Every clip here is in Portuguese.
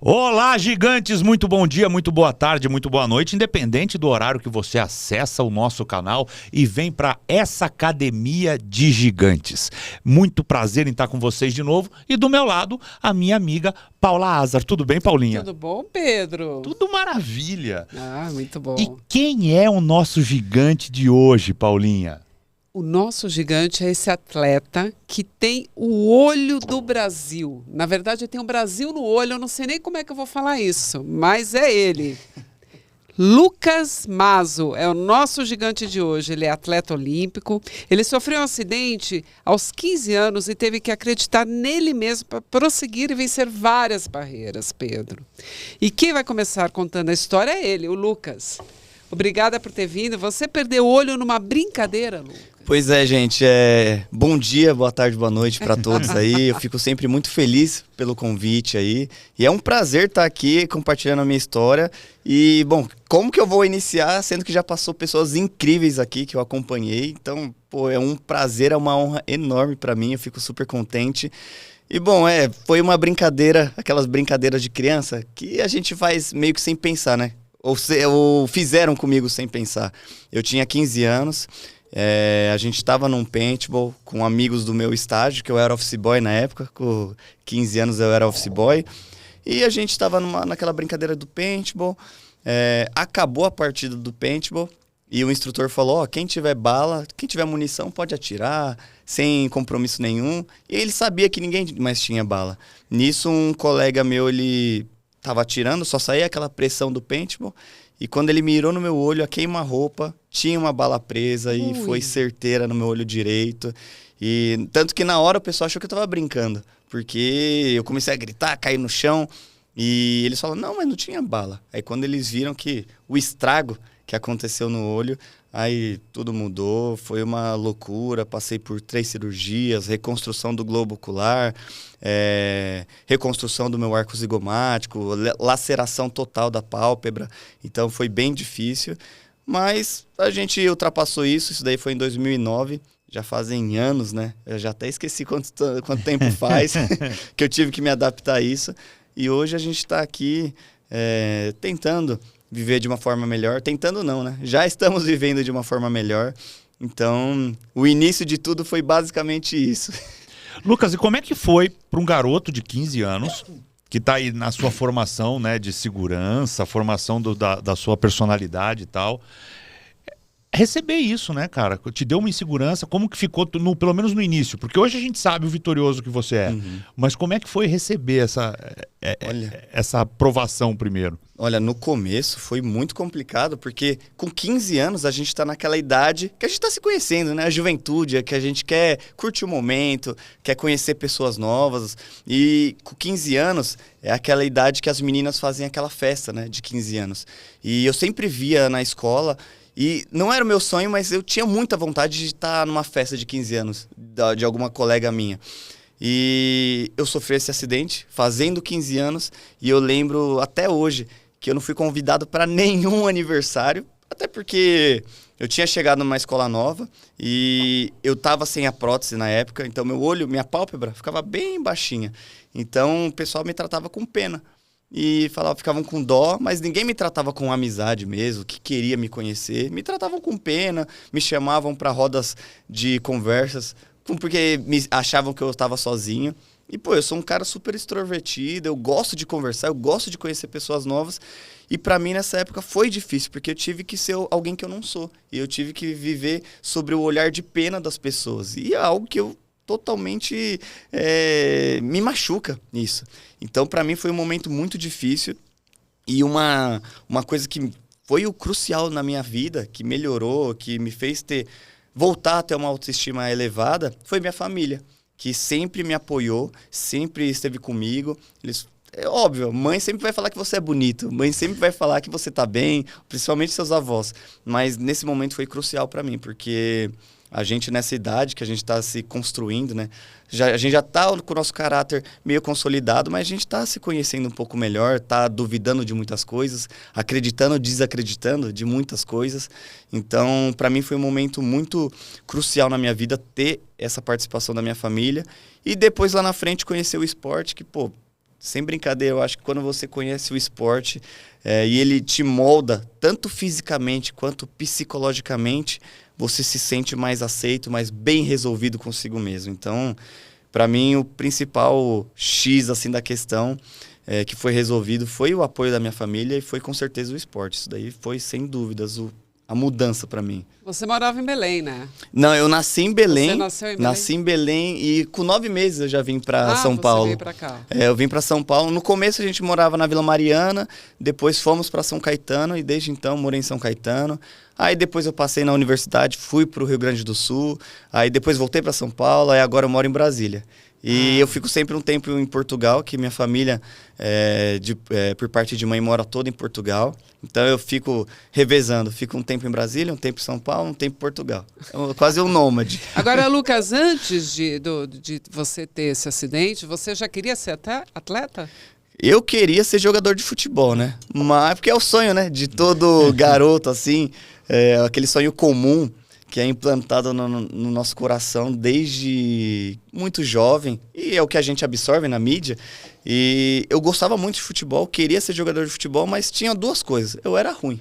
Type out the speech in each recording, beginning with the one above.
Olá, gigantes! Muito bom dia, muito boa tarde, muito boa noite, independente do horário que você acessa o nosso canal e vem para essa Academia de Gigantes. Muito prazer em estar com vocês de novo e do meu lado, a minha amiga Paula Azar. Tudo bem, Paulinha? Tudo bom, Pedro? Tudo maravilha! Ah, muito bom. E quem é o nosso gigante de hoje, Paulinha? O nosso gigante é esse atleta que tem o olho do Brasil. Na verdade, tem o Brasil no olho, eu não sei nem como é que eu vou falar isso, mas é ele. Lucas Mazo é o nosso gigante de hoje. Ele é atleta olímpico. Ele sofreu um acidente aos 15 anos e teve que acreditar nele mesmo para prosseguir e vencer várias barreiras, Pedro. E quem vai começar contando a história é ele, o Lucas. Obrigada por ter vindo. Você perdeu o olho numa brincadeira, Lucas? Pois é, gente. Bom dia, boa tarde, boa noite para todos aí. Eu fico sempre muito feliz pelo convite aí. E é um prazer estar aqui compartilhando a minha história. E, bom, como que eu vou iniciar, sendo que já passou pessoas incríveis aqui que eu acompanhei. Então, pô, é um prazer, é uma honra enorme para mim. Eu fico super contente. E, bom, foi uma brincadeira, aquelas brincadeiras de criança que a gente faz meio que sem pensar, né? Ou fizeram comigo sem pensar. Eu tinha 15 anos, a gente estava num paintball com amigos do meu estágio, que eu era office boy na época, com 15 anos eu era office boy, e a gente estava naquela brincadeira do paintball, acabou a partida do paintball, e o instrutor falou, quem tiver bala, quem tiver munição pode atirar, sem compromisso nenhum, e ele sabia que ninguém mais tinha bala. Nisso um colega meu, ele tava atirando, só saía aquela pressão do paintball, e quando ele mirou no meu olho, a queima-roupa, tinha uma bala presa e foi certeira no meu olho direito. E tanto que na hora o pessoal achou que eu tava brincando, porque eu comecei a gritar, cair no chão, e eles falaram, não, mas não tinha bala. Aí quando eles viram que o estrago que aconteceu no olho, aí tudo mudou, foi uma loucura, passei por 3 cirurgias, reconstrução do globo ocular, reconstrução do meu arco zigomático, laceração total da pálpebra, então foi bem difícil, mas a gente ultrapassou isso daí foi em 2009, já fazem anos, né? Eu já até esqueci quanto tempo faz que eu tive que me adaptar a isso, e hoje a gente está aqui tentando viver de uma forma melhor, tentando não, né? Já estamos vivendo de uma forma melhor, então o início de tudo foi basicamente isso. Lucas, e como é que foi para um garoto de 15 anos, que está aí na sua formação, né, de segurança, formação da sua personalidade e tal, receber isso, né, cara? Te deu uma insegurança, como que ficou, pelo menos no início? Porque hoje a gente sabe o vitorioso que você é, mas como é que foi receber essa aprovação primeiro? Olha, no começo foi muito complicado, porque com 15 anos a gente tá naquela idade que a gente tá se conhecendo, né? A juventude, é que a gente quer curtir o momento, quer conhecer pessoas novas. E com 15 anos é aquela idade que as meninas fazem aquela festa, né? De 15 anos. E eu sempre via na escola, e não era o meu sonho, mas eu tinha muita vontade de estar numa festa de 15 anos, de alguma colega minha. E eu sofri esse acidente fazendo 15 anos, e eu lembro até hoje que eu não fui convidado para nenhum aniversário, até porque eu tinha chegado numa escola nova e eu tava sem a prótese na época, então meu olho, minha pálpebra ficava bem baixinha. Então o pessoal me tratava com pena e ficavam com dó, mas ninguém me tratava com amizade mesmo, que queria me conhecer. Me tratavam com pena, me chamavam para rodas de conversas, porque achavam que eu estava sozinho. E, pô, eu sou um cara super extrovertido, eu gosto de conversar, eu gosto de conhecer pessoas novas. E pra mim, nessa época, foi difícil, porque eu tive que ser alguém que eu não sou. E eu tive que viver sobre o olhar de pena das pessoas. E é algo que eu totalmente me machuca nisso. Então, pra mim, foi um momento muito difícil. E uma coisa que foi o crucial na minha vida, que melhorou, que me fez voltar a ter uma autoestima elevada, foi minha família, que sempre me apoiou, sempre esteve comigo. É óbvio, mãe sempre vai falar que você é bonito, mãe sempre vai falar que você tá bem, principalmente seus avós. Mas nesse momento foi crucial para mim, porque a gente nessa idade que a gente tá se construindo, né? A gente já tá com o nosso caráter meio consolidado, mas a gente tá se conhecendo um pouco melhor, tá duvidando de muitas coisas, acreditando, desacreditando de muitas coisas. Então, para mim foi um momento muito crucial na minha vida ter essa participação da minha família. E depois lá na frente conhecer o esporte, que, pô, sem brincadeira, eu acho que quando você conhece o esporte e ele te molda tanto fisicamente quanto psicologicamente, você se sente mais aceito, mais bem resolvido consigo mesmo. Então, para mim, o principal X assim, da questão que foi resolvido foi o apoio da minha família e foi com certeza o esporte. Isso daí foi, sem dúvidas, a mudança para mim. Você morava em Belém, né? Não, eu nasci em Belém. Você nasceu em Belém? Nasci em Belém e com 9 meses eu já vim para São Paulo. Você veio para cá. Eu vim para São Paulo. No começo a gente morava na Vila Mariana, depois fomos para São Caetano e desde então morei em São Caetano. Aí depois eu passei na universidade, fui para o Rio Grande do Sul, aí depois voltei para São Paulo, aí agora eu moro em Brasília. E eu fico sempre um tempo em Portugal, que minha família, por parte de mãe, mora toda em Portugal. Então eu fico revezando. Fico um tempo em Brasília, um tempo em São Paulo, um tempo em Portugal. Quase um nômade. Agora, Lucas, antes de você ter esse acidente, você já queria ser atleta? Eu queria ser jogador de futebol, né? Mas porque é o sonho, né? De todo garoto, assim. Aquele sonho comum que é implantado no nosso coração desde muito jovem, e é o que a gente absorve na mídia. E eu gostava muito de futebol, queria ser jogador de futebol, mas tinha duas coisas. Eu era ruim.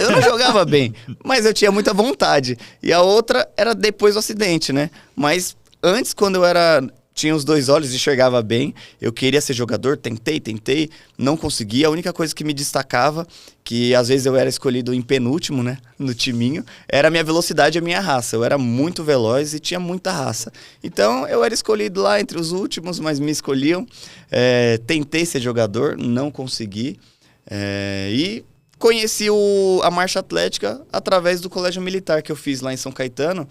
Eu não jogava bem, mas eu tinha muita vontade. E a outra era depois do acidente, né? Mas antes, quando eu tinha os dois olhos e enxergava bem, eu queria ser jogador, tentei, não consegui. A única coisa que me destacava, que às vezes eu era escolhido em penúltimo, né, no timinho, era a minha velocidade e a minha raça. Eu era muito veloz e tinha muita raça. Então eu era escolhido lá entre os últimos, mas me escolhiam. Tentei ser jogador, não consegui. E conheci a marcha atlética através do colégio militar que eu fiz lá em São Caetano.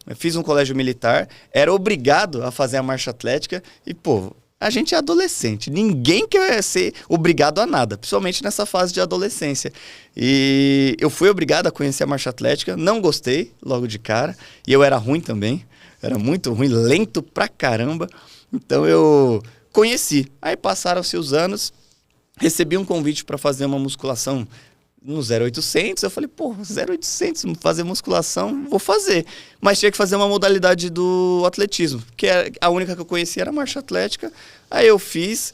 Eu fiz um colégio militar, era obrigado a fazer a marcha atlética e, pô, a gente é adolescente. Ninguém quer ser obrigado a nada, principalmente nessa fase de adolescência. E eu fui obrigado a conhecer a marcha atlética, não gostei logo de cara. E eu era ruim também, era muito ruim, lento pra caramba. Então eu conheci. Aí passaram-se os anos, recebi um convite para fazer uma musculação no 0800, eu falei, pô, 0800, fazer musculação, vou fazer. Mas tinha que fazer uma modalidade do atletismo, que a única que eu conhecia era a marcha atlética. Aí eu fiz,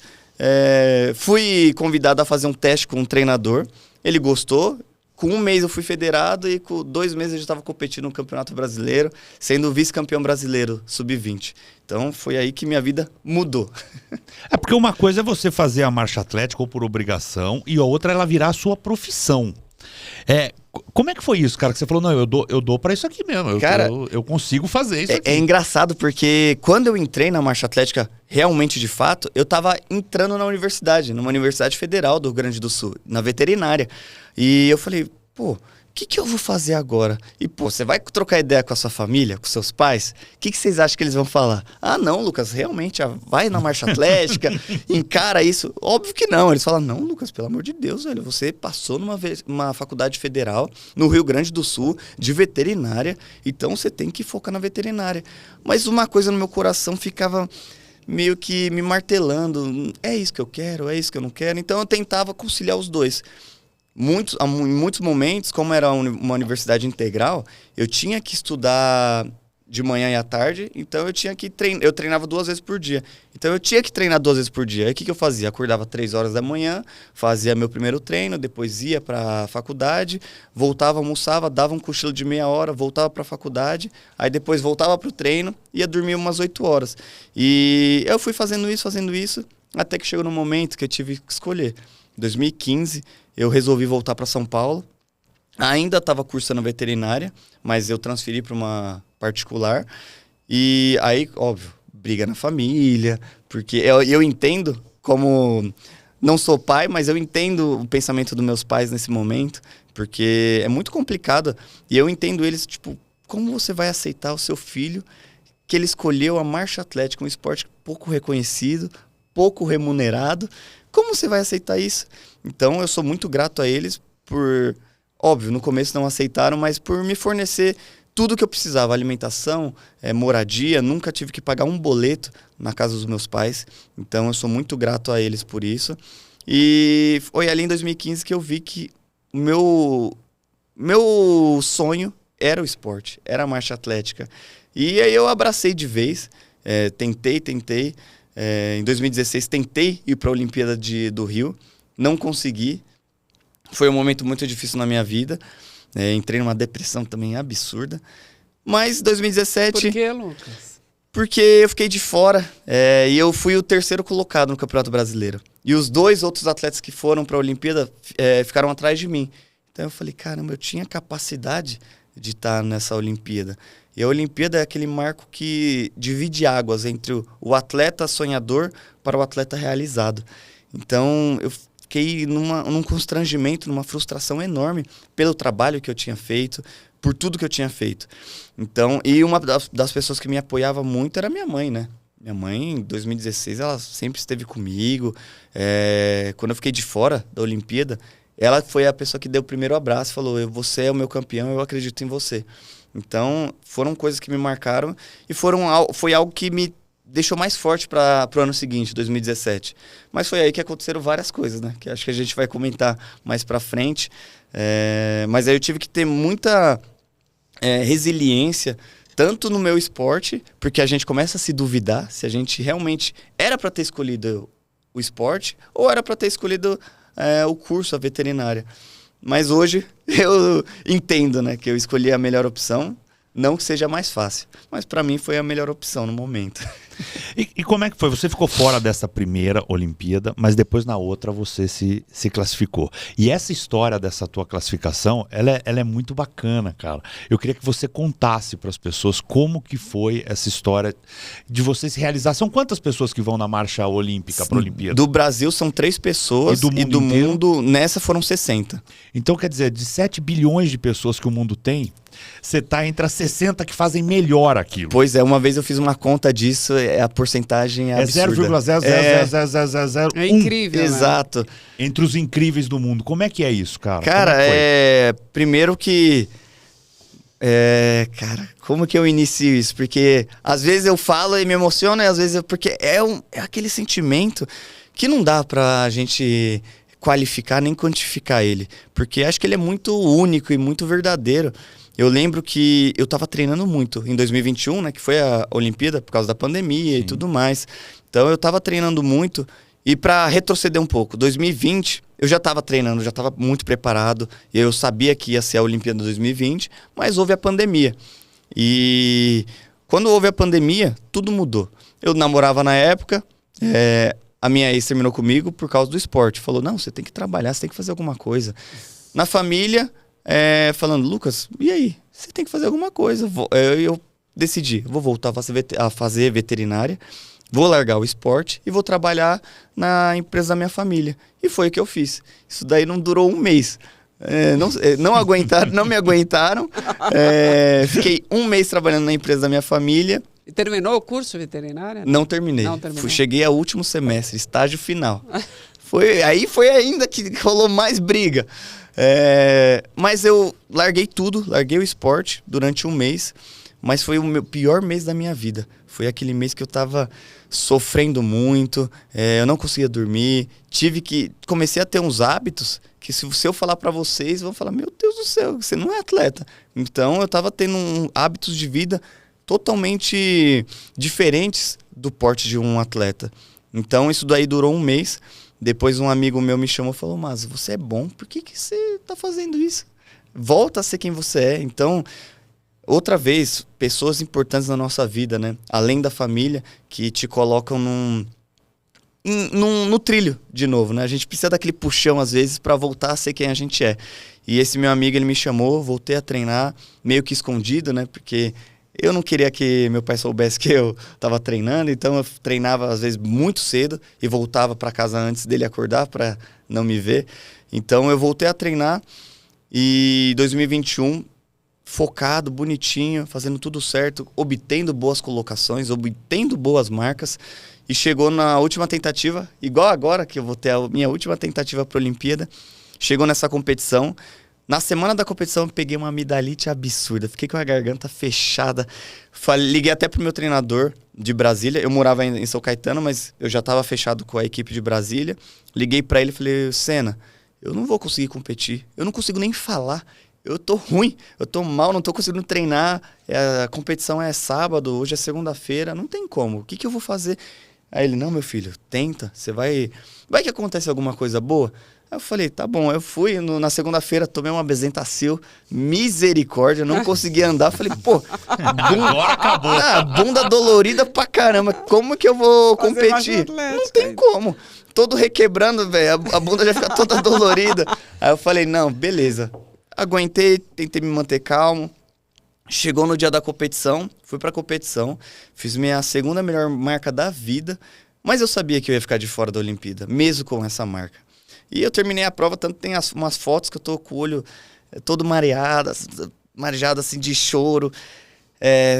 fui convidado a fazer um teste com um treinador, ele gostou. Com 1 mês eu fui federado e com 2 meses eu já estava competindo no Campeonato Brasileiro, sendo vice-campeão brasileiro, sub-20. Então foi aí que minha vida mudou. É porque uma coisa é você fazer a marcha atlética ou por obrigação e a outra é ela virar a sua profissão. Como é que foi isso, cara? Que você falou, não, eu dou pra isso aqui mesmo. Eu consigo fazer isso aqui. É engraçado porque quando eu entrei na marcha atlética, realmente de fato, eu tava entrando na universidade, numa universidade federal do Rio Grande do Sul, na veterinária. E eu falei, pô, o que eu vou fazer agora? E, pô, você vai trocar ideia com a sua família, com seus pais? O que vocês acham que eles vão falar? Ah, não, Lucas, realmente, vai na marcha atlética, encara isso. Óbvio que não. Eles falam, não, Lucas, pelo amor de Deus, velho, você passou numa faculdade federal no Rio Grande do Sul, de veterinária, então você tem que focar na veterinária. Mas uma coisa no meu coração ficava meio que me martelando. É isso que eu quero, é isso que eu não quero. Então eu tentava conciliar os dois. Em muitos momentos, como era uma universidade integral, eu tinha que estudar de manhã e à tarde, então eu tinha que treinar. Eu treinava 2 vezes por dia. Então eu tinha que treinar 2 vezes por dia. Aí o que eu fazia? Acordava 3 horas da manhã, fazia meu primeiro treino, depois ia para a faculdade, voltava, almoçava, dava um cochilo de meia hora, voltava para a faculdade, aí depois voltava para o treino, ia dormir umas 8 horas. E eu fui fazendo isso, até que chegou no momento que eu tive que escolher. Em 2015, eu resolvi voltar para São Paulo. Ainda estava cursando veterinária, mas eu transferi para uma particular. E aí, óbvio, briga na família, porque eu entendo como... Não sou pai, mas eu entendo o pensamento dos meus pais nesse momento, porque é muito complicado. E eu entendo eles, tipo, como você vai aceitar o seu filho que ele escolheu a marcha atlética, um esporte pouco reconhecido, pouco remunerado? Como você vai aceitar isso? Então, eu sou muito grato a eles por... Óbvio, no começo não aceitaram, mas por me fornecer tudo que eu precisava. Alimentação, moradia. Nunca tive que pagar um boleto na casa dos meus pais. Então, eu sou muito grato a eles por isso. E foi ali em 2015 que eu vi que o meu sonho era o esporte, era a marcha atlética. E aí eu abracei de vez. Tentei. Em 2016 tentei ir para a Olimpíada do Rio, não consegui. Foi um momento muito difícil na minha vida. Entrei numa depressão também absurda. Mas 2017... Por que, Lucas? Porque eu fiquei de fora e eu fui o terceiro colocado no Campeonato Brasileiro. E os 2 outros atletas que foram para a Olimpíada ficaram atrás de mim. Então eu falei, caramba, eu tinha capacidade de estar nessa Olimpíada. E a Olimpíada é aquele marco que divide águas entre o atleta sonhador para o atleta realizado. Então eu fiquei num constrangimento, numa frustração enorme pelo trabalho que eu tinha feito, por tudo que eu tinha feito. Então, e uma das pessoas que me apoiava muito era minha mãe, né? Minha mãe, em 2016, ela sempre esteve comigo. Quando eu fiquei de fora da Olimpíada, ela foi a pessoa que deu o primeiro abraço, falou, você é o meu campeão, eu acredito em você. Então, foram coisas que me marcaram e foi algo que me deixou mais forte para o ano seguinte, 2017. Mas foi aí que aconteceram várias coisas, né? Que acho que a gente vai comentar mais para frente. Mas aí eu tive que ter muita resiliência, tanto no meu esporte, porque a gente começa a se duvidar se a gente realmente era para ter escolhido o esporte ou era para ter escolhido o curso, a veterinária. Mas hoje eu entendo, né, que eu escolhi a melhor opção, não que seja mais fácil, mas para mim foi a melhor opção no momento. E como é que foi? Você ficou fora dessa primeira Olimpíada, mas depois na outra você se classificou. E essa história dessa tua classificação, ela é muito bacana, cara. Eu queria que você contasse para as pessoas como que foi essa história de você se realizar. São quantas pessoas que vão na marcha olímpica para a Olimpíada? Do Brasil são 3 pessoas e do mundo nessa foram 60. Então quer dizer, de 7 bilhões de pessoas que o mundo tem, você está entre as 60 que fazem melhor aquilo. Pois é, uma vez eu fiz uma conta disso, a porcentagem é absurda. 0,00001. É incrível, Exato. Né? Entre os incríveis do mundo. Como é que é isso, cara? Cara, primeiro que... cara, como que eu inicio isso? Porque às vezes eu falo e me emociono, e às vezes porque é aquele sentimento que não dá pra gente qualificar nem quantificar ele. Porque acho que ele é muito único e muito verdadeiro. Eu lembro que eu tava treinando muito em 2021, né? Que foi a Olimpíada, por causa da pandemia e tudo mais. Então eu tava treinando muito. E para retroceder um pouco, 2020 eu já tava treinando, já tava muito preparado. E eu sabia que ia ser a Olimpíada 2020, mas houve a pandemia. E quando houve a pandemia, tudo mudou. Eu namorava na época, a minha ex terminou comigo por causa do esporte. Falou, não, você tem que trabalhar, você tem que fazer alguma coisa. Na família... falando, Lucas, e aí? Você tem que fazer alguma coisa. Eu decidi, vou voltar a fazer veterinária, vou largar o esporte e vou trabalhar na empresa da minha família. E foi o que eu fiz. Isso daí não durou um mês. Não aguentaram, não me aguentaram. Fiquei um mês trabalhando na empresa da minha família. E terminou o curso veterinário? Não terminei. Não terminou. Cheguei ao último semestre, estágio final. Foi ainda que rolou mais briga. Mas eu larguei tudo, larguei o esporte durante um mês, mas foi o meu pior mês da minha vida. Foi aquele mês que eu tava sofrendo muito, eu não conseguia dormir, comecei a ter uns hábitos que se eu falar pra vocês, vão falar, meu Deus do céu, você não é atleta. Então eu tava tendo hábitos de vida totalmente diferentes do porte de um atleta. Então isso daí durou um mês. Depois um amigo meu me chamou e falou, mas você é bom, por que você tá fazendo isso? Volta a ser quem você é. Então, outra vez, pessoas importantes na nossa vida, né? Além da família, que te colocam no trilho de novo, né? A gente precisa daquele puxão, às vezes, para voltar a ser quem a gente é. E esse meu amigo, ele me chamou, voltei a treinar, meio que escondido, né? Porque... eu não queria que meu pai soubesse que eu estava treinando, então eu treinava às vezes muito cedo e voltava para casa antes dele acordar para não me ver. Então eu voltei a treinar e 2021 focado, bonitinho, fazendo tudo certo, obtendo boas colocações, obtendo boas marcas e chegou na última tentativa, igual agora que eu vou ter a minha última tentativa para a Olimpíada, chegou nessa competição. Na semana da competição, eu peguei uma amidalite absurda. Fiquei com a garganta fechada. Liguei até pro meu treinador de Brasília. Eu morava em São Caetano, mas eu já estava fechado com a equipe de Brasília. Liguei para ele e falei, Senna, eu não vou conseguir competir. Eu não consigo nem falar. Eu tô ruim, eu tô mal, não tô conseguindo treinar. A competição é sábado, hoje é segunda-feira. Não tem como. O que eu vou fazer? Aí ele, não, meu filho, tenta, você vai que acontece alguma coisa boa. Aí eu falei, tá bom, eu fui, na segunda-feira tomei uma Bezentacil, misericórdia, não conseguia andar. Falei, pô, Agora acabou. Bunda dolorida pra caramba, como que eu vou competir? Não tem como. Todo requebrando, velho, a bunda já fica toda dolorida. Aí eu falei, não, beleza. Aguentei, tentei me manter calmo. Chegou no dia da competição, fui pra competição, fiz minha segunda melhor marca da vida, mas eu sabia que eu ia ficar de fora da Olimpíada, mesmo com essa marca. E eu terminei a prova, tanto tem umas fotos que eu tô com o olho todo marejado assim de choro,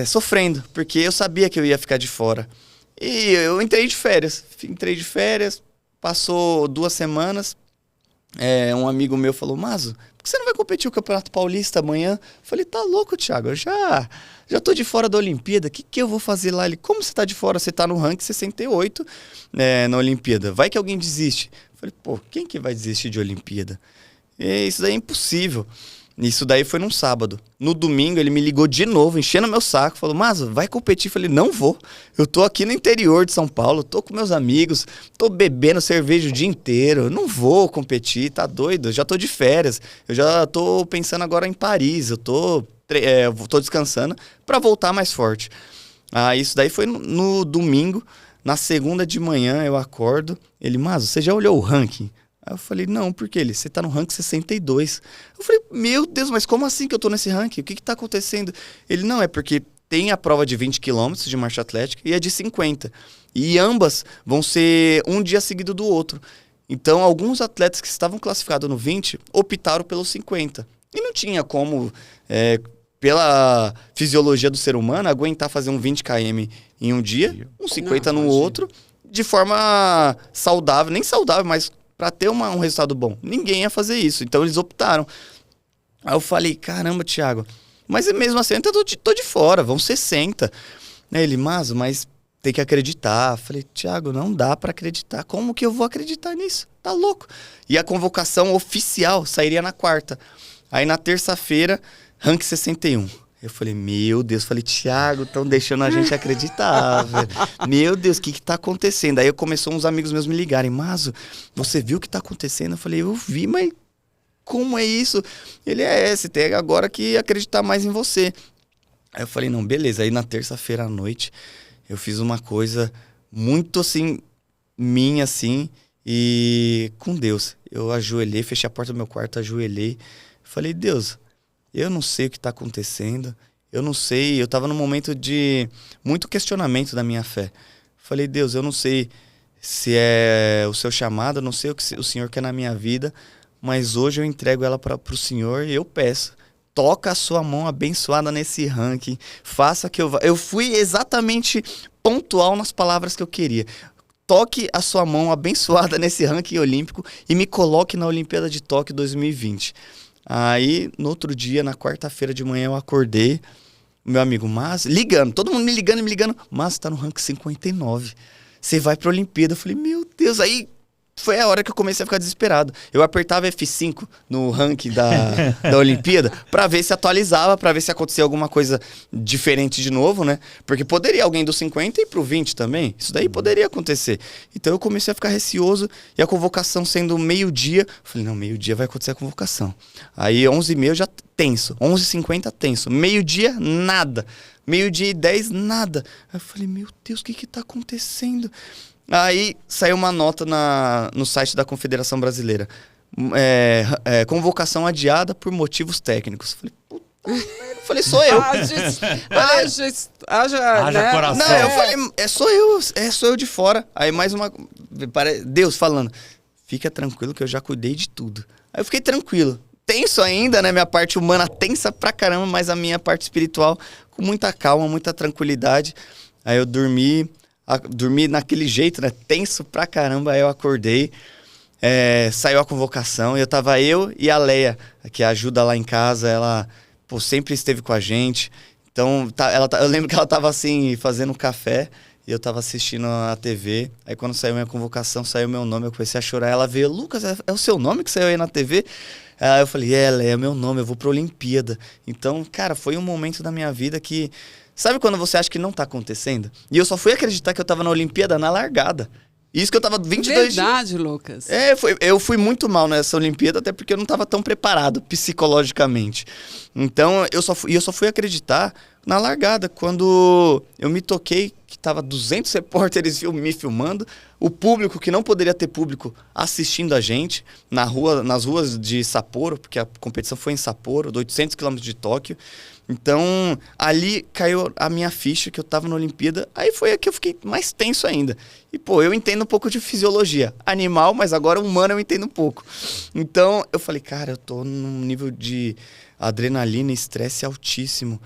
sofrendo, porque eu sabia que eu ia ficar de fora. E eu entrei de férias, passou 2 semanas, um amigo meu falou, Mazo, por que você não vai competir o Campeonato Paulista amanhã? Eu falei, tá louco, Thiago, eu já tô de fora da Olimpíada, o que eu vou fazer lá? Ele, como você tá de fora? Você tá no ranking 68 na Olimpíada, vai que alguém desiste. Eu falei, pô, quem que vai desistir de Olimpíada? Isso daí é impossível. Isso daí foi num sábado. No domingo ele me ligou de novo, enchendo meu saco, falou, mas vai competir? Eu falei, não vou. Eu tô aqui no interior de São Paulo, tô com meus amigos, tô bebendo cerveja o dia inteiro, não vou competir, tá doido? Eu já tô de férias, eu já tô pensando agora em Paris, eu tô descansando pra voltar mais forte. Isso daí foi no domingo. Na segunda de manhã eu acordo, ele, mas você já olhou o ranking? Aí eu falei, não, por que ele? Você tá no ranking 62. Eu falei, meu Deus, mas como assim que eu tô nesse ranking? O que tá acontecendo? Ele, não, é porque tem a prova de 20 km de marcha atlética e a de 50. E ambas vão ser um dia seguido do outro. Então, alguns atletas que estavam classificados no 20 optaram pelo 50. E não tinha como, pela fisiologia do ser humano, aguentar fazer um 20 km em um dia, um 50 no outro, de forma saudável, nem saudável, mas para ter um resultado bom. Ninguém ia fazer isso, então eles optaram. Aí eu falei, caramba, Thiago, mas mesmo assim eu tô de fora, vão 60. Ele, mas tem que acreditar. Eu falei, Thiago, não dá para acreditar. Como que eu vou acreditar nisso? Tá louco. E a convocação oficial sairia na quarta. Aí na terça-feira, ranking 61. Eu falei, meu Deus, Thiago, estão deixando a gente acreditar, velho. Meu Deus, o que tá acontecendo? Aí começou uns amigos meus me ligarem, Mazo, você viu o que tá acontecendo? Eu falei, eu vi, mas como é isso? Ele, você tem agora que acreditar mais em você. Aí eu falei, não, beleza. Aí na terça-feira à noite, eu fiz uma coisa muito assim, minha assim, e com Deus. Eu ajoelhei, fechei a porta do meu quarto, ajoelhei. Falei, Deus, eu não sei o que está acontecendo, eu não sei, eu estava num momento de muito questionamento da minha fé. Falei, Deus, eu não sei se é o seu chamado, eu não sei o que o Senhor quer na minha vida, mas hoje eu entrego ela para o Senhor e eu peço, toca a sua mão abençoada nesse ranking, faça que eu vá. Eu fui exatamente pontual nas palavras que eu queria. Toque a sua mão abençoada nesse ranking olímpico e me coloque na Olimpíada de Tóquio 2020. Aí, no outro dia, na quarta-feira de manhã, eu acordei, meu amigo, ligando, todo mundo me ligando, mas tá no ranking 59, você vai pra Olimpíada. Eu falei, meu Deus, aí foi a hora que eu comecei a ficar desesperado. Eu apertava F5 no ranking da Olimpíada pra ver se atualizava, pra ver se acontecia alguma coisa diferente de novo, né? Porque poderia alguém do 50 ir pro 20 também. Isso daí poderia acontecer. Então eu comecei a ficar receoso e a convocação sendo meio-dia. Falei, não, meio-dia vai acontecer a convocação. Aí 11h30 eu já tenso. 11h50 tenso. Meio-dia, nada. Meio-dia e 10, nada. Aí eu falei, meu Deus, o que tá acontecendo? Aí saiu uma nota no site da Confederação Brasileira. Convocação adiada por motivos técnicos. Falei, puta merda. Falei, sou eu. Haja coração. Não, eu falei, sou eu de fora. Aí mais uma... Deus falando, fica tranquilo que eu já cuidei de tudo. Aí eu fiquei tranquilo. Tenso ainda, né? Minha parte humana tensa pra caramba, mas a minha parte espiritual com muita calma, muita tranquilidade. Aí eu dormi naquele jeito, né? Tenso pra caramba. Aí eu acordei, saiu a convocação, e tava eu e a Leia, que ajuda lá em casa, ela sempre esteve com a gente. Então, eu lembro que ela tava assim, fazendo café, e eu tava assistindo a TV. Aí quando saiu minha convocação, saiu meu nome, eu comecei a chorar. Ela veio, Lucas, é o seu nome que saiu aí na TV? Aí eu falei, Leia, é meu nome, eu vou pra Olimpíada. Então, cara, foi um momento da minha vida que Sabe quando você acha que não tá acontecendo? E eu só fui acreditar que eu tava na Olimpíada na largada. Isso que eu tava 22 Verdade, Lucas. eu fui muito mal nessa Olimpíada, até porque eu não estava tão preparado psicologicamente. Então, eu só fui acreditar na largada, quando eu me toquei que tava 200 repórteres me filmando, o público, que não poderia ter público, assistindo a gente nas ruas de Sapporo, porque a competição foi em Sapporo, 800 quilômetros de Tóquio. Então, ali caiu a minha ficha que eu tava na Olimpíada. Aí foi que eu fiquei mais tenso ainda. E, pô, eu entendo um pouco de fisiologia. Animal, mas agora humano eu entendo um pouco. Então, eu falei, cara, eu tô num nível de adrenalina e estresse altíssimo.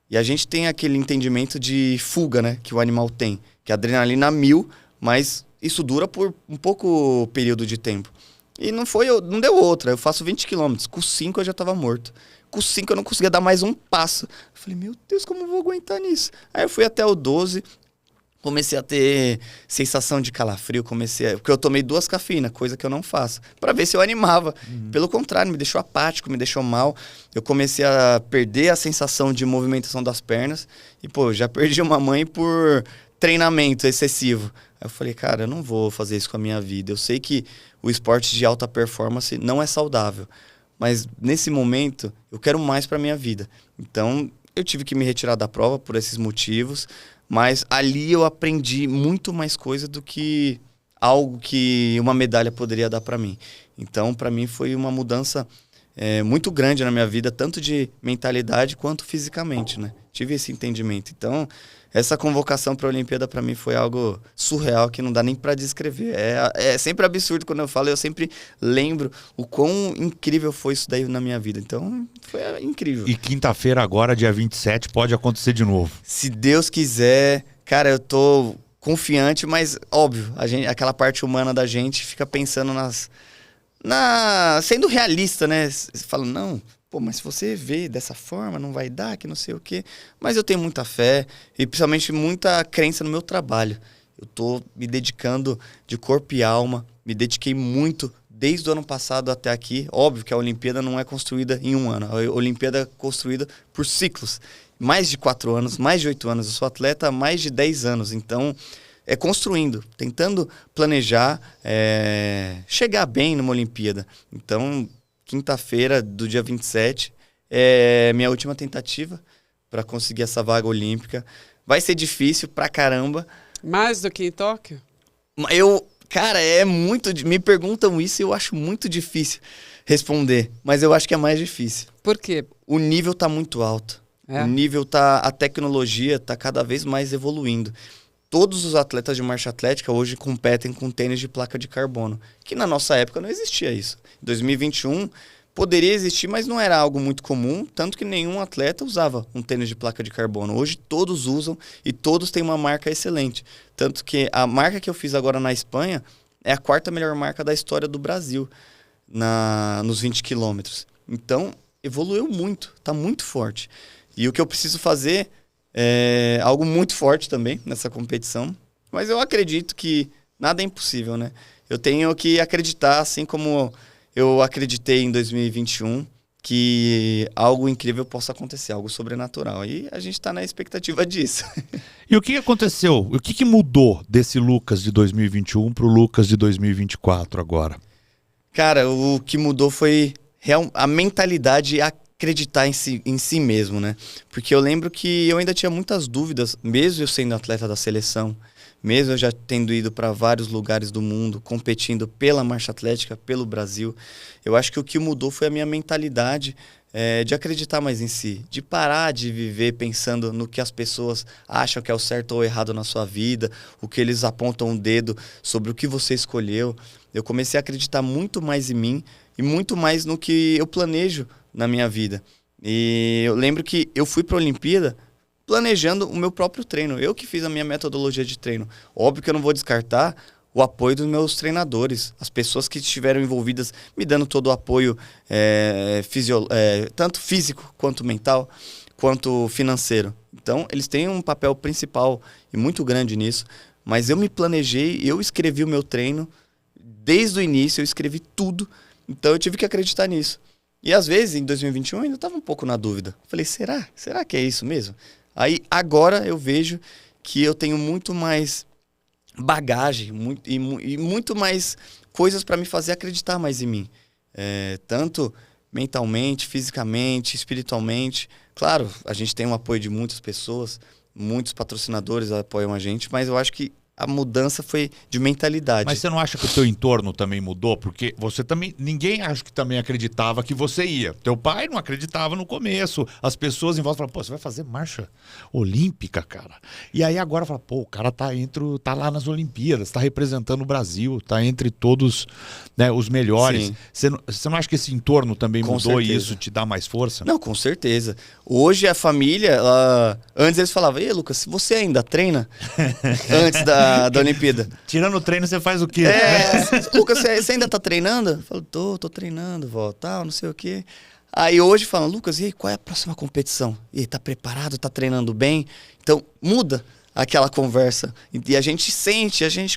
E a gente tem aquele entendimento de fuga, né? Que o animal tem. Que é adrenalina 1000, mas isso dura por um pouco período de tempo. E não deu outra. Eu faço 20 quilômetros. Com 5 eu já tava morto. Com 5 eu não conseguia dar mais um passo. Eu falei, meu Deus, como eu vou aguentar nisso? Aí eu fui até o 12, comecei a ter sensação de calafrio, porque eu tomei 2 cafeínas, coisa que eu não faço, pra ver se eu animava. Pelo contrário, me deixou apático, me deixou mal. Eu comecei a perder a sensação de movimentação das pernas. E, pô, já perdi uma mãe por treinamento excessivo. Aí eu falei, cara, eu não vou fazer isso com a minha vida. Eu sei que o esporte de alta performance não é saudável. Mas nesse momento, eu quero mais para minha vida. Então, eu tive que me retirar da prova por esses motivos. Mas ali eu aprendi muito mais coisa do que algo que uma medalha poderia dar para mim. Então, para mim, foi uma mudança muito grande na minha vida, tanto de mentalidade quanto fisicamente, né? Tive esse entendimento. Então, essa convocação para a Olimpíada para mim foi algo surreal que não dá nem para descrever. É sempre absurdo quando eu falo, eu sempre lembro o quão incrível foi isso daí na minha vida. Então, foi incrível. E quinta-feira agora, dia 27, pode acontecer de novo. Se Deus quiser, cara, eu tô confiante, mas óbvio, aquela parte humana da gente fica pensando sendo realista, né? Você fala, não, pô, mas se você vê dessa forma, não vai dar, que não sei o quê. Mas eu tenho muita fé e principalmente muita crença no meu trabalho. Eu tô me dedicando de corpo e alma, me dediquei muito desde o ano passado até aqui. Óbvio que a Olimpíada não é construída em um ano, a Olimpíada é construída por ciclos. Mais de 4 anos, mais de 8 anos. Eu sou atleta há mais de 10 anos, então construindo, tentando planejar, chegar bem numa Olimpíada. Então, quinta-feira do dia 27 é minha última tentativa para conseguir essa vaga olímpica. Vai ser difícil pra caramba. Mais do que em Tóquio? Cara, me perguntam isso e eu acho muito difícil responder, mas eu acho que é mais difícil. Por quê? O nível tá muito alto. A tecnologia tá cada vez mais evoluindo. Todos os atletas de marcha atlética hoje competem com tênis de placa de carbono, que na nossa época não existia isso. Em 2021 poderia existir, mas não era algo muito comum, tanto que nenhum atleta usava um tênis de placa de carbono. Hoje todos usam e todos têm uma marca excelente. Tanto que a marca que eu fiz agora na Espanha é a 4ª melhor marca da história do Brasil nos 20 quilômetros. Então evoluiu muito, está muito forte. E o que eu preciso fazer é algo muito forte também nessa competição. Mas eu acredito que nada é impossível, né? Eu tenho que acreditar, assim como eu acreditei em 2021, que algo incrível possa acontecer, algo sobrenatural. E a gente está na expectativa disso. E o que aconteceu? O que mudou desse Lucas de 2021 para o Lucas de 2024 agora? Cara, o que mudou foi a mentalidade e acreditar em si mesmo, né? Porque eu lembro que eu ainda tinha muitas dúvidas, mesmo eu sendo atleta da seleção, mesmo eu já tendo ido para vários lugares do mundo, competindo pela marcha atlética, pelo Brasil. Eu acho que o que mudou foi a minha mentalidade de acreditar mais em si, de parar de viver pensando no que as pessoas acham que é o certo ou errado na sua vida, o que eles apontam um dedo sobre o que você escolheu. Eu comecei a acreditar muito mais em mim e muito mais no que eu planejo na minha vida. E eu lembro que eu fui para a Olimpíada planejando o meu próprio treino. Eu que fiz a minha metodologia de treino. Óbvio que eu não vou descartar o apoio dos meus treinadores, as pessoas que estiveram envolvidas me dando todo o apoio, tanto físico quanto mental, quanto financeiro. Então, eles têm um papel principal e muito grande nisso. Mas eu me planejei, eu escrevi o meu treino, desde o início eu escrevi tudo. Então, eu tive que acreditar nisso. E às vezes, em 2021, eu ainda estava um pouco na dúvida. Falei, será? Será que é isso mesmo? Aí, agora eu vejo que eu tenho muito mais bagagem e muito mais coisas para me fazer acreditar mais em mim. Tanto mentalmente, fisicamente, espiritualmente. Claro, a gente tem o apoio de muitas pessoas, muitos patrocinadores apoiam a gente, mas eu acho que a mudança foi de mentalidade. Mas você não acha que o teu entorno também mudou? Porque você também... Ninguém acho que também acreditava que você ia. Teu pai não acreditava no começo. As pessoas em volta falavam, pô, você vai fazer marcha olímpica, cara? E aí agora fala, pô, o cara tá lá nas Olimpíadas, tá representando o Brasil, tá entre todos, né, os melhores. Você não acha que esse entorno também Com mudou certeza. e isso te dá mais força? Não, com certeza. Hoje a família, antes eles falavam, ei, Lucas, você ainda treina? Antes da Olimpíada. Tirando o treino, você faz o quê? Lucas, você ainda tá treinando? Eu falo, tô treinando, vó, tal, não sei o quê. Aí hoje falam, Lucas, e aí, qual é a próxima competição? E aí, tá preparado, tá treinando bem? Então, muda aquela conversa. E a gente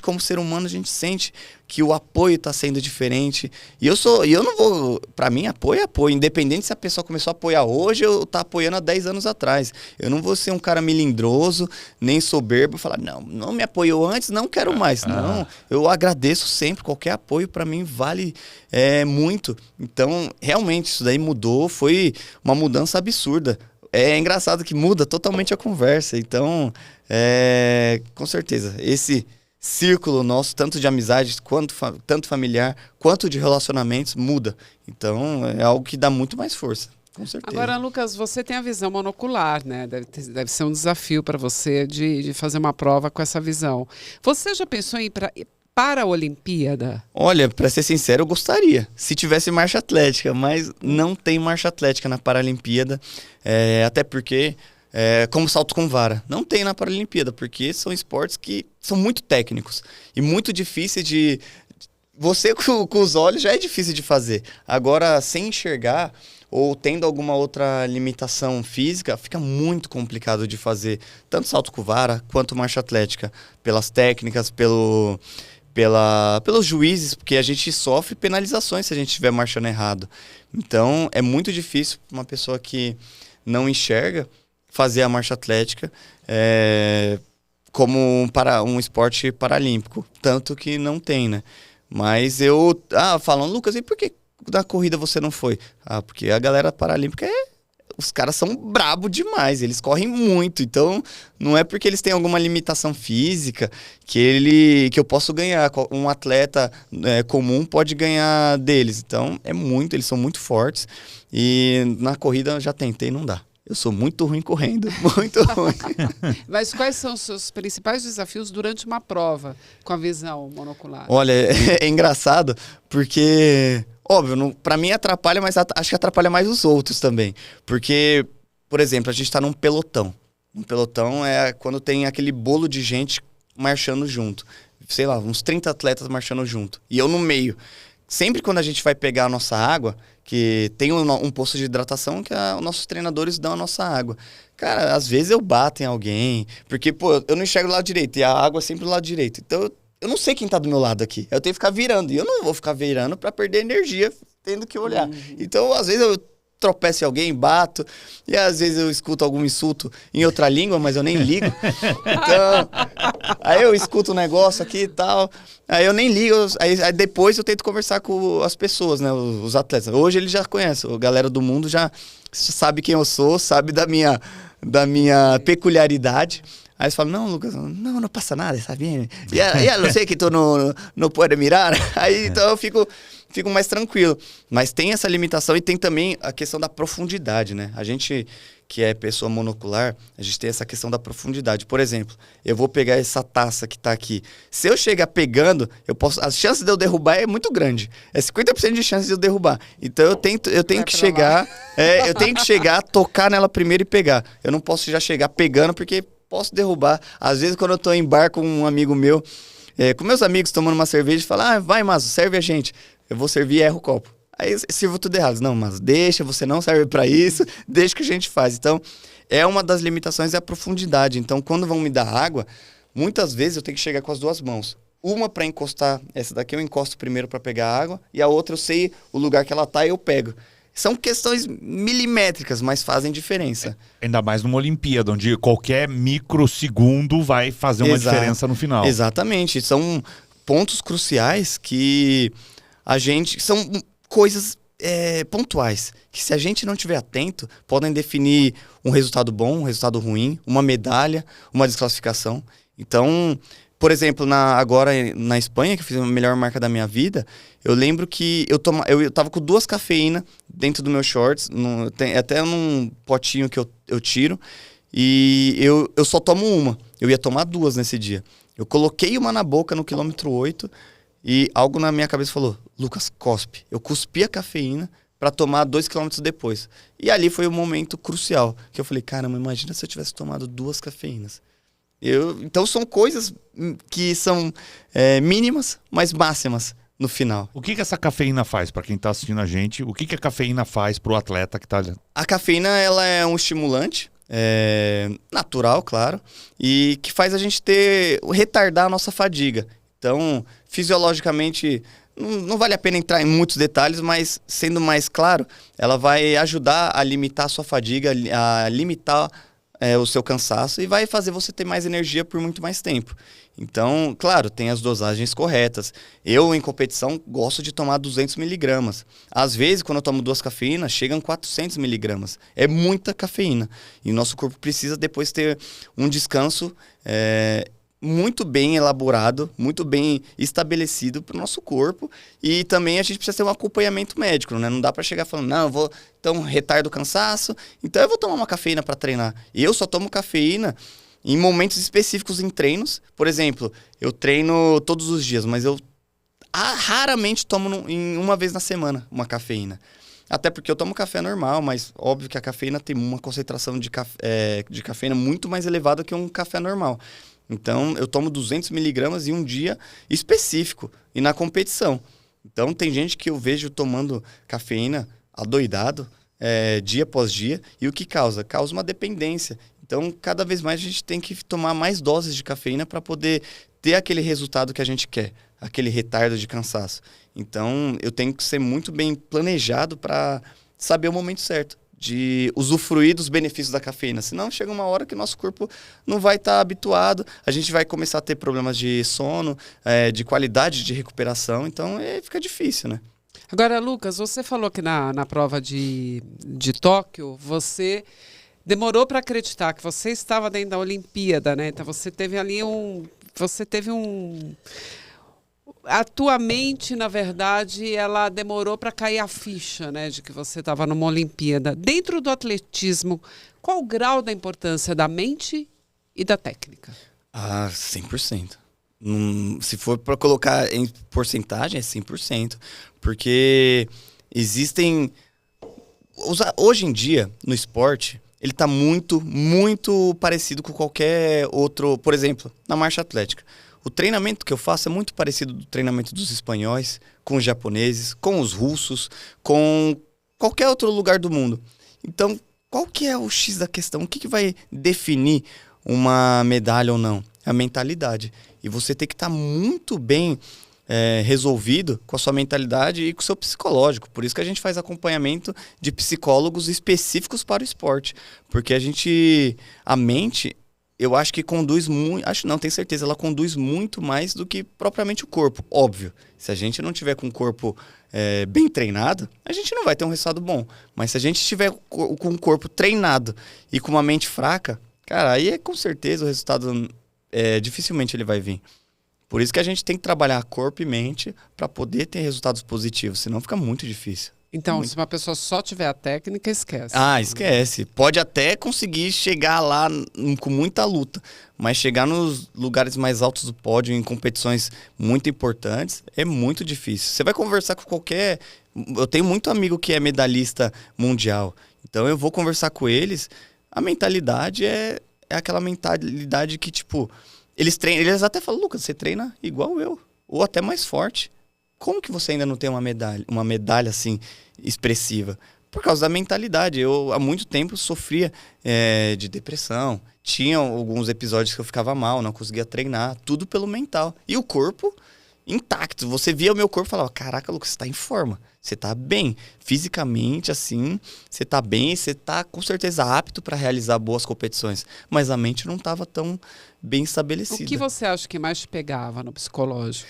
como ser humano, a gente sente que o apoio tá sendo diferente. E eu não vou... Pra mim, apoio é apoio. Independente se a pessoa começou a apoiar hoje ou tá apoiando há 10 anos atrás. Eu não vou ser um cara melindroso, nem soberbo, e falar, não me apoiou antes, não quero mais. Não, eu agradeço sempre. Qualquer apoio pra mim vale muito. Então, realmente, isso daí mudou. Foi uma mudança absurda. É engraçado que muda totalmente a conversa. Então, com certeza, esse círculo nosso, tanto de amizade, tanto familiar, quanto de relacionamentos, muda. Então, é algo que dá muito mais força, com certeza. Agora, Lucas, você tem a visão monocular, né? Deve ser um desafio para você de fazer uma prova com essa visão. Você já pensou em ir para a Olimpíada? Olha, para ser sincero, eu gostaria. Se tivesse marcha atlética, mas não tem marcha atlética na Paralimpíada. Até porque, como salto com vara, não tem na Paralimpíada, porque são esportes que são muito técnicos e muito difíceis de... Você com os olhos já é difícil de fazer. Agora, sem enxergar ou tendo alguma outra limitação física, fica muito complicado de fazer tanto salto com vara quanto marcha atlética. Pelas técnicas, pelos juízes, porque a gente sofre penalizações se a gente estiver marchando errado. Então, é muito difícil para uma pessoa que não enxerga fazer a marcha atlética como um esporte paralímpico. Tanto que não tem, né? Mas falam, Lucas, e por que da corrida você não foi? Porque a galera paralímpica os caras são brabo demais, eles correm muito, então não é porque eles têm alguma limitação física que eu posso ganhar. Um atleta comum pode ganhar deles, então eles são muito fortes e na corrida eu já tentei, não dá. Eu sou muito ruim correndo, muito ruim. Mas quais são os seus principais desafios durante uma prova com a visão monocular? Olha, é engraçado porque... Óbvio, pra mim atrapalha, mas acho que atrapalha mais os outros também. Porque, por exemplo, a gente tá num pelotão. Um pelotão é quando tem aquele bolo de gente marchando junto. Sei lá, uns 30 atletas marchando junto. E eu no meio. Sempre quando a gente vai pegar a nossa água, que tem um posto de hidratação que os nossos treinadores dão a nossa água. Cara, às vezes eu bato em alguém, porque, pô, eu não enxergo do lado direito, e a água é sempre do lado direito. Então, eu não sei quem tá do meu lado aqui. Eu tenho que ficar virando. E eu não vou ficar virando pra perder energia tendo que olhar. Então, às vezes, eu tropeço em alguém, bato. E às vezes eu escuto algum insulto em outra língua, mas eu nem ligo. Então, aí eu escuto um negócio aqui e tal. Aí eu nem ligo. Aí depois eu tento conversar com as pessoas, né? Os atletas. Hoje eles já conhecem. A galera do mundo já sabe quem eu sou, sabe da minha peculiaridade. Aí eles falam, não, Lucas, não passa nada, sabe? Eu não sei que tu não pode mirar. Aí então eu fico mais tranquilo. Mas tem essa limitação e tem também a questão da profundidade, né? A gente que é pessoa monocular, a gente tem essa questão da profundidade. Por exemplo, eu vou pegar essa taça que tá aqui. Se eu chegar pegando, a chance de eu derrubar é muito grande. É 50% de chance de eu derrubar. Então eu tenho que chegar, tocar nela primeiro e pegar. Eu não posso já chegar pegando porque posso derrubar. Às vezes, quando eu tô em bar com um amigo meu, com meus amigos tomando uma cerveja, fala, vai, Mazo, serve a gente. Eu vou servir e erro o copo. Aí eu sirvo tudo errado. Não, mas deixa, você não serve pra isso, deixa que a gente faz. Então, uma das limitações é a profundidade. Então, quando vão me dar água, muitas vezes eu tenho que chegar com as duas mãos. Uma pra encostar, essa daqui eu encosto primeiro pra pegar a água, e a outra eu sei o lugar que ela tá e eu pego. São questões milimétricas, mas fazem diferença. Ainda mais numa Olimpíada, onde qualquer microsegundo vai fazer uma diferença no final. Exatamente. São pontos cruciais que a gente... São coisas pontuais, que se a gente não estiver atento, podem definir um resultado bom, um resultado ruim, uma medalha, uma desclassificação. Então, por exemplo, agora na Espanha, que eu fiz a melhor marca da minha vida, eu lembro que eu tava com 2 cafeína dentro do meu shorts, até num potinho que eu tiro, e eu só tomo uma. Eu ia tomar 2 nesse dia. Eu coloquei uma na boca no quilômetro 8 e algo na minha cabeça falou, Lucas, cospe. Eu cuspi a cafeína para tomar 2 quilômetros depois. E ali foi o momento crucial, que eu falei, caramba, imagina se eu tivesse tomado 2 cafeínas. Então são coisas que são mínimas, mas máximas no final. O que essa cafeína faz para quem está assistindo a gente? O que a cafeína faz para o atleta que está... A cafeína, ela é um estimulante natural, claro, e que faz a gente retardar a nossa fadiga. Então, fisiologicamente, não vale a pena entrar em muitos detalhes, mas sendo mais claro, ela vai ajudar a limitar a sua fadiga, a limitar o seu cansaço e vai fazer você ter mais energia por muito mais tempo. Então, claro, tem as dosagens corretas. Eu, em competição, gosto de tomar 200 miligramas. Às vezes, quando eu tomo 2 cafeínas, chegam 400 miligramas. É muita cafeína. E nosso corpo precisa depois ter um descanso muito bem elaborado, muito bem estabelecido para o nosso corpo. E também a gente precisa ter um acompanhamento médico, né? Não dá para chegar falando, não, eu vou então retardo o cansaço, então eu vou tomar uma cafeína para treinar. E eu só tomo cafeína em momentos específicos em treinos. Por exemplo, eu treino todos os dias, mas eu raramente tomo em uma vez na semana uma cafeína. Até porque eu tomo café normal, mas óbvio que a cafeína tem uma concentração de cafeína muito mais elevada que um café normal. Então, eu tomo 200 miligramas em um dia específico e na competição. Então, tem gente que eu vejo tomando cafeína adoidado, dia após dia. E o que causa? Causa uma dependência. Então, cada vez mais a gente tem que tomar mais doses de cafeína para poder ter aquele resultado que a gente quer, aquele retardo de cansaço. Então, eu tenho que ser muito bem planejado para saber o momento certo de usufruir dos benefícios da cafeína. Senão, chega uma hora que nosso corpo não vai estar habituado, a gente vai começar a ter problemas de sono, de qualidade de recuperação, então fica difícil, né? Agora, Lucas, você falou que na prova de Tóquio, você demorou para acreditar que você estava dentro da Olimpíada, né? Então, você teve ali a tua mente, na verdade, ela demorou para cair a ficha, né, de que você estava numa Olimpíada. Dentro do atletismo, qual o grau da importância da mente e da técnica? 100%. Se for para colocar em porcentagem, é 100%. Porque existem... Hoje em dia, no esporte, ele está muito, muito parecido com qualquer outro... Por exemplo, na marcha atlética. O treinamento que eu faço é muito parecido do treinamento dos espanhóis, com os japoneses, com os russos, com qualquer outro lugar do mundo. Então, qual que é o X da questão? O que vai definir uma medalha ou não? A mentalidade. E você tem que estar muito bem resolvido com a sua mentalidade e com o seu psicológico. Por isso que a gente faz acompanhamento de psicólogos específicos para o esporte. Porque a mente... Eu acho que conduz muito... tenho certeza, ela conduz muito mais do que propriamente o corpo. Óbvio, se a gente não tiver com o corpo bem treinado, a gente não vai ter um resultado bom. Mas se a gente estiver com o corpo treinado e com uma mente fraca, cara, aí com certeza o resultado dificilmente ele vai vir. Por isso que a gente tem que trabalhar corpo e mente para poder ter resultados positivos, senão fica muito difícil. Então, se uma pessoa só tiver a técnica, esquece. Esquece. Pode até conseguir chegar lá com muita luta, mas chegar nos lugares mais altos do pódio, em competições muito importantes, é muito difícil. Você vai conversar com qualquer... Eu tenho muito amigo que é medalhista mundial, então eu vou conversar com eles. A mentalidade é aquela mentalidade que, tipo, eles até falam, Lucas, você treina igual eu, ou até mais forte. Como que você ainda não tem uma medalha assim expressiva? Por causa da mentalidade. Eu, há muito tempo, sofria de depressão. Tinha alguns episódios que eu ficava mal, não conseguia treinar. Tudo pelo mental. E o corpo, intacto. Você via o meu corpo e falava, caraca, Lucas, você tá em forma. Você tá bem. Fisicamente, assim, você tá bem, você tá com certeza apto para realizar boas competições. Mas a mente não tava tão bem estabelecida. O que você acha que mais te pegava no psicológico?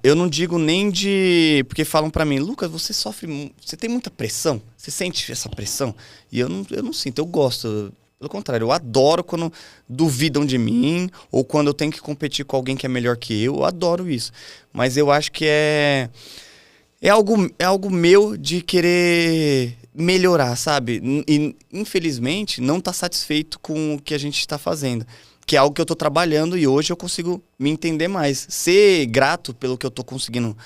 Eu não digo nem de... Porque falam pra mim, Lucas, você sofre... Você tem muita pressão? Você sente essa pressão? E eu não sinto, eu gosto. Pelo contrário, eu adoro quando duvidam de mim ou quando eu tenho que competir com alguém que é melhor que eu adoro isso. Mas eu acho que é algo meu de querer melhorar, sabe? E, infelizmente, não tá satisfeito com o que a gente está fazendo. Que é algo que eu tô trabalhando e hoje eu consigo me entender mais. Ser grato pelo que eu tô conseguindo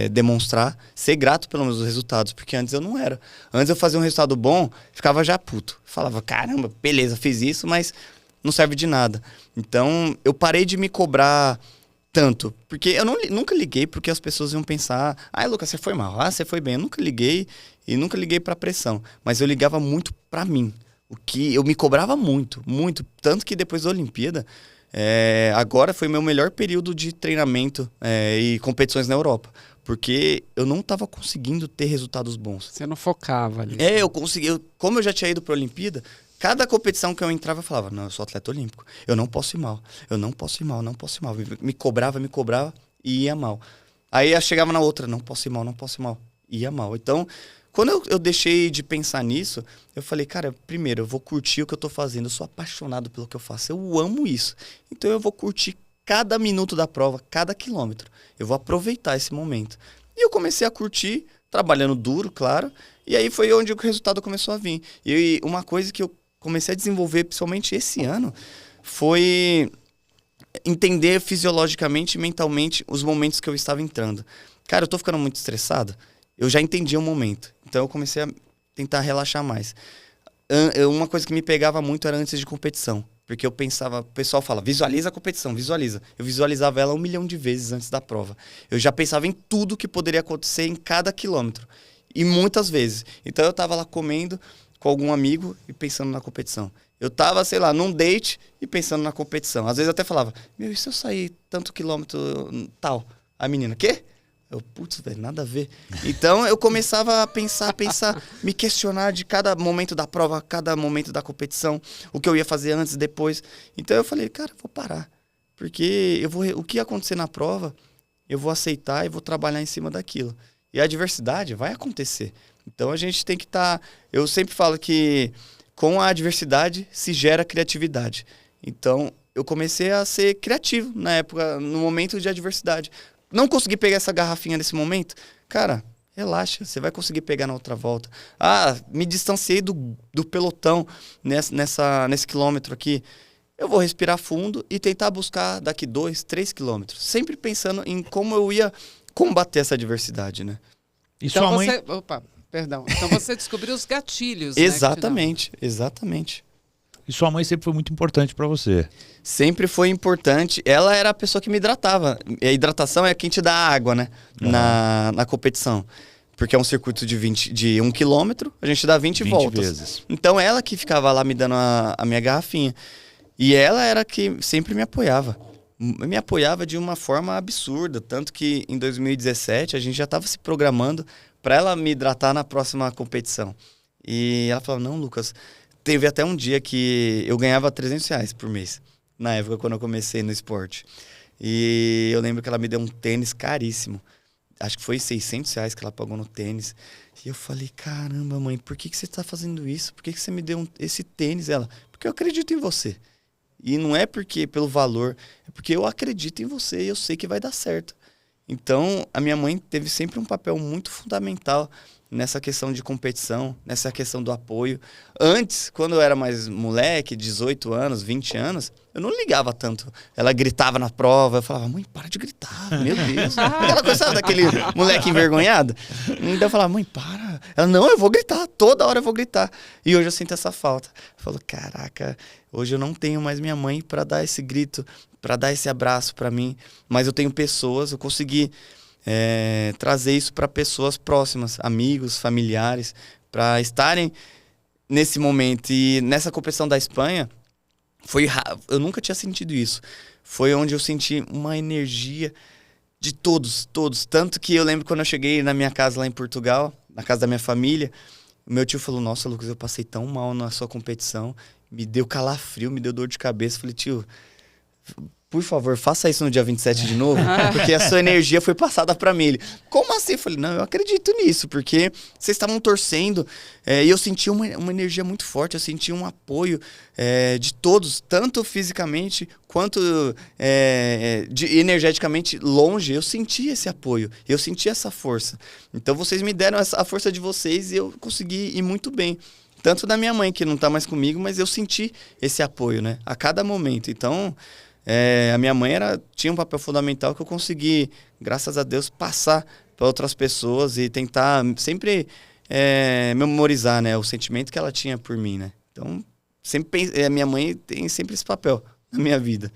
demonstrar, ser grato pelos meus resultados, porque antes eu não era. Antes eu fazia um resultado bom, ficava já puto. Falava, caramba, beleza, fiz isso, mas não serve de nada. Então, eu parei de me cobrar tanto, porque eu nunca liguei porque as pessoas iam pensar, Lucas, você foi mal, você foi bem. Eu nunca liguei e nunca liguei pra pressão, mas eu ligava muito pra mim. O que eu me cobrava muito, muito. Tanto que depois da Olimpíada, agora foi meu melhor período de treinamento e competições na Europa. Porque eu não estava conseguindo ter resultados bons. Você não focava ali. Eu consegui. Como eu já tinha ido para a Olimpíada, cada competição que eu entrava, eu falava, não, eu sou atleta olímpico. Eu não posso ir mal. Eu não posso ir mal, não posso ir mal. Me cobrava e ia mal. Aí eu chegava na outra, não posso ir mal, não posso ir mal. Ia mal. Então... Quando eu deixei de pensar nisso, eu falei, cara, primeiro, eu vou curtir o que eu tô fazendo. Eu sou apaixonado pelo que eu faço. Eu amo isso. Então eu vou curtir cada minuto da prova, cada quilômetro. Eu vou aproveitar esse momento. E eu comecei a curtir, trabalhando duro, claro. E aí foi onde o resultado começou a vir. E uma coisa que eu comecei a desenvolver, principalmente esse ano, foi entender fisiologicamente e mentalmente os momentos que eu estava entrando. Cara, eu tô ficando muito estressado. Eu já entendi o momento. Então eu comecei a tentar relaxar mais. Uma coisa que me pegava muito era antes de competição. Porque eu pensava, o pessoal fala, visualiza a competição, visualiza. Eu visualizava ela 1 milhão de vezes antes da prova. Eu já pensava em tudo que poderia acontecer em cada quilômetro. E muitas vezes. Então eu tava lá comendo com algum amigo e pensando na competição. Eu tava, sei lá, num date e pensando na competição. Às vezes eu até falava, e se eu sair tanto quilômetro tal? A menina, quê? Eu, putz, velho, nada a ver. Então, eu começava a pensar, me questionar de cada momento da prova, cada momento da competição, o que eu ia fazer antes e depois. Então, eu falei, cara, eu vou parar. Porque o que acontecer na prova, eu vou aceitar e vou trabalhar em cima daquilo. E a adversidade vai acontecer. Então, a gente tem que estar... Eu sempre falo que com a adversidade se gera criatividade. Então, eu comecei a ser criativo na época, no momento de adversidade. Não consegui pegar essa garrafinha nesse momento? Cara, relaxa, você vai conseguir pegar na outra volta. Me distanciei do pelotão nesse quilômetro aqui. Eu vou respirar fundo e tentar buscar daqui 2, 3 quilômetros. Sempre pensando em como eu ia combater essa adversidade, né? E então sua mãe... Então você descobriu os gatilhos, Exatamente, exatamente. E sua mãe sempre foi muito importante para você. Sempre foi importante. Ela era a pessoa que me hidratava. A hidratação é quem te dá água, né? Uhum. Na competição. Porque é um circuito de 1 quilômetro, a gente dá 20 voltas. Vezes. Então ela que ficava lá me dando a minha garrafinha. E ela era que sempre me apoiava. Me apoiava de uma forma absurda. Tanto que em 2017 a gente já estava se programando para ela me hidratar na próxima competição. E ela falou, não, Lucas... Teve até um dia que eu ganhava R$300 por mês, na época quando eu comecei no esporte. E eu lembro que ela me deu um tênis caríssimo. Acho que foi R$600 que ela pagou no tênis. E eu falei, caramba, mãe, por que você está fazendo isso? Por que você me deu esse tênis? Ela, porque eu acredito em você. E não é porque pelo valor, é porque eu acredito em você e eu sei que vai dar certo. Então, a minha mãe teve sempre um papel muito fundamental nessa questão de competição, nessa questão do apoio. Antes, quando eu era mais moleque, 18 anos, 20 anos, eu não ligava tanto. Ela gritava na prova, eu falava, mãe, para de gritar, meu Deus. Aquela coisa, sabe, daquele moleque envergonhado? Então eu falava, mãe, para. Ela, não, eu vou gritar, toda hora eu vou gritar. E hoje eu sinto essa falta. Eu falo, caraca, hoje eu não tenho mais minha mãe para dar esse grito, para dar esse abraço para mim, mas eu tenho pessoas, eu consegui trazer isso para pessoas próximas, amigos, familiares, para estarem nesse momento. E nessa competição da Espanha, Eu nunca tinha sentido isso. Foi onde eu senti uma energia de todos. Tanto que eu lembro quando eu cheguei na minha casa lá em Portugal, na casa da minha família, o meu tio falou, nossa, Lucas, eu passei tão mal na sua competição, me deu calafrio, me deu dor de cabeça. Eu falei, tio, por favor, faça isso no dia 27 de novo, porque a sua energia foi passada pra mim. Ele, como assim? Eu falei, não, eu acredito nisso, porque vocês estavam torcendo, e eu senti uma energia muito forte, eu senti um apoio de todos, tanto fisicamente quanto energeticamente longe. Eu senti esse apoio, eu senti essa força. Então vocês me deram a força de vocês e eu consegui ir muito bem. Tanto da minha mãe, que não tá mais comigo, mas eu senti esse apoio, né? A cada momento. Então... a minha mãe tinha um papel fundamental que eu consegui, graças a Deus, passar para outras pessoas e tentar sempre memorizar, né, o sentimento que ela tinha por mim, né? Então, a minha mãe tem sempre esse papel na minha vida.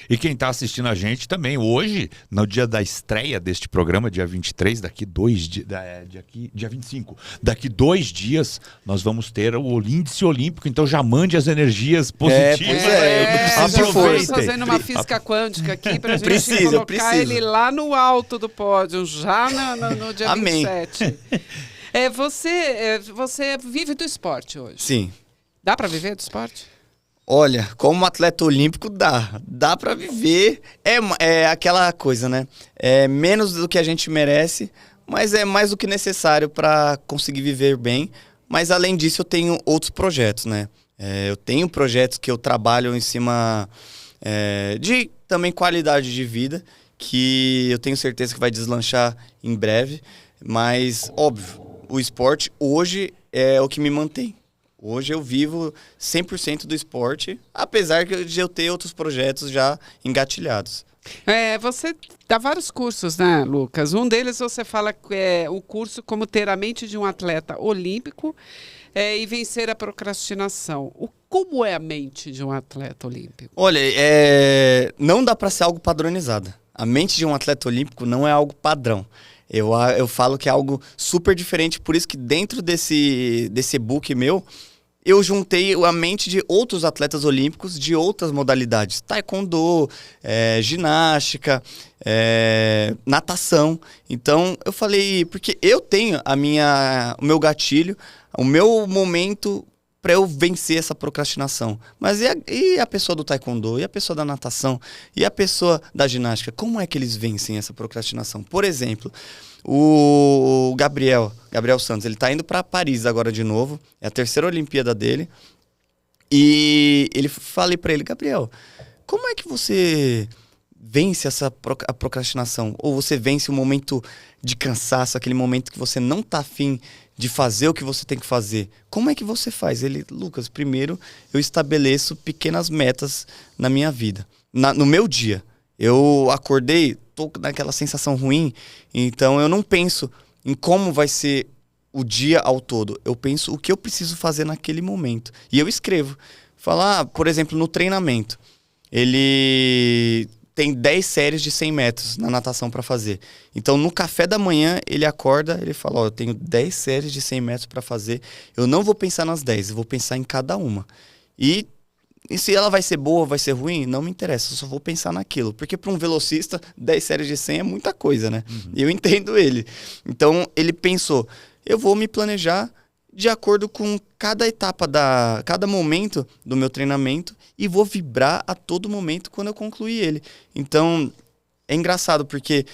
E quem está assistindo a gente também, hoje, no dia da estreia deste programa, dia 23, dia 25, daqui 2 dias, nós vamos ter o índice olímpico, então já mande as energias positivas. Estamos fazendo uma física quântica aqui para a gente colocar ele lá no alto do pódio, já no dia Amém. 27. Você vive do esporte hoje? Sim. Dá para viver do esporte? Olha, como atleta olímpico dá para viver, é aquela coisa, né? É menos do que a gente merece, mas é mais do que necessário para conseguir viver bem. Mas além disso eu tenho outros projetos, né? Eu tenho projetos que eu trabalho em cima de também qualidade de vida, que eu tenho certeza que vai deslanchar em breve. Mas, óbvio, o esporte hoje é o que me mantém. Hoje eu vivo 100% do esporte, apesar de eu ter outros projetos já engatilhados. Você dá vários cursos, né, Lucas? Um deles você fala que é o curso Como Ter a Mente de um Atleta Olímpico e Vencer a Procrastinação. Como é a mente de um atleta olímpico? Olha, não dá para ser algo padronizado. A mente de um atleta olímpico não é algo padrão. Eu falo que é algo super diferente, por isso que dentro desse e-book meu, eu juntei a mente de outros atletas olímpicos de outras modalidades. Taekwondo, ginástica, natação. Então, eu falei, porque eu tenho o meu gatilho, o meu momento para eu vencer essa procrastinação. Mas e a pessoa do taekwondo? E a pessoa da natação? E a pessoa da ginástica? Como é que eles vencem essa procrastinação? Por exemplo, o Gabriel Santos, ele está indo para Paris agora de novo. É a 3ª Olimpíada dele. E falei para ele, Gabriel, como é que você vence a procrastinação? Ou você vence o momento de cansaço, aquele momento que você não está afim de fazer o que você tem que fazer? Como é que você faz? Ele, Lucas, primeiro eu estabeleço pequenas metas na minha vida, no meu dia. Eu acordei, tô naquela sensação ruim, então eu não penso em como vai ser o dia ao todo. Eu penso o que eu preciso fazer naquele momento. E eu escrevo. Falar, por exemplo, no treinamento. Ele tem 10 séries de 100 metros na natação para fazer. Então, no café da manhã, ele acorda, ele fala, eu tenho 10 séries de 100 metros para fazer. Eu não vou pensar nas 10, eu vou pensar em cada uma. E se ela vai ser boa ou vai ser ruim, não me interessa, eu só vou pensar naquilo. Porque para um velocista, 10 séries de 100 é muita coisa, né? Uhum. E eu entendo ele. Então, ele pensou, eu vou me planejar de acordo com cada etapa, cada momento do meu treinamento e vou vibrar a todo momento quando eu concluir ele. Então, é engraçado porque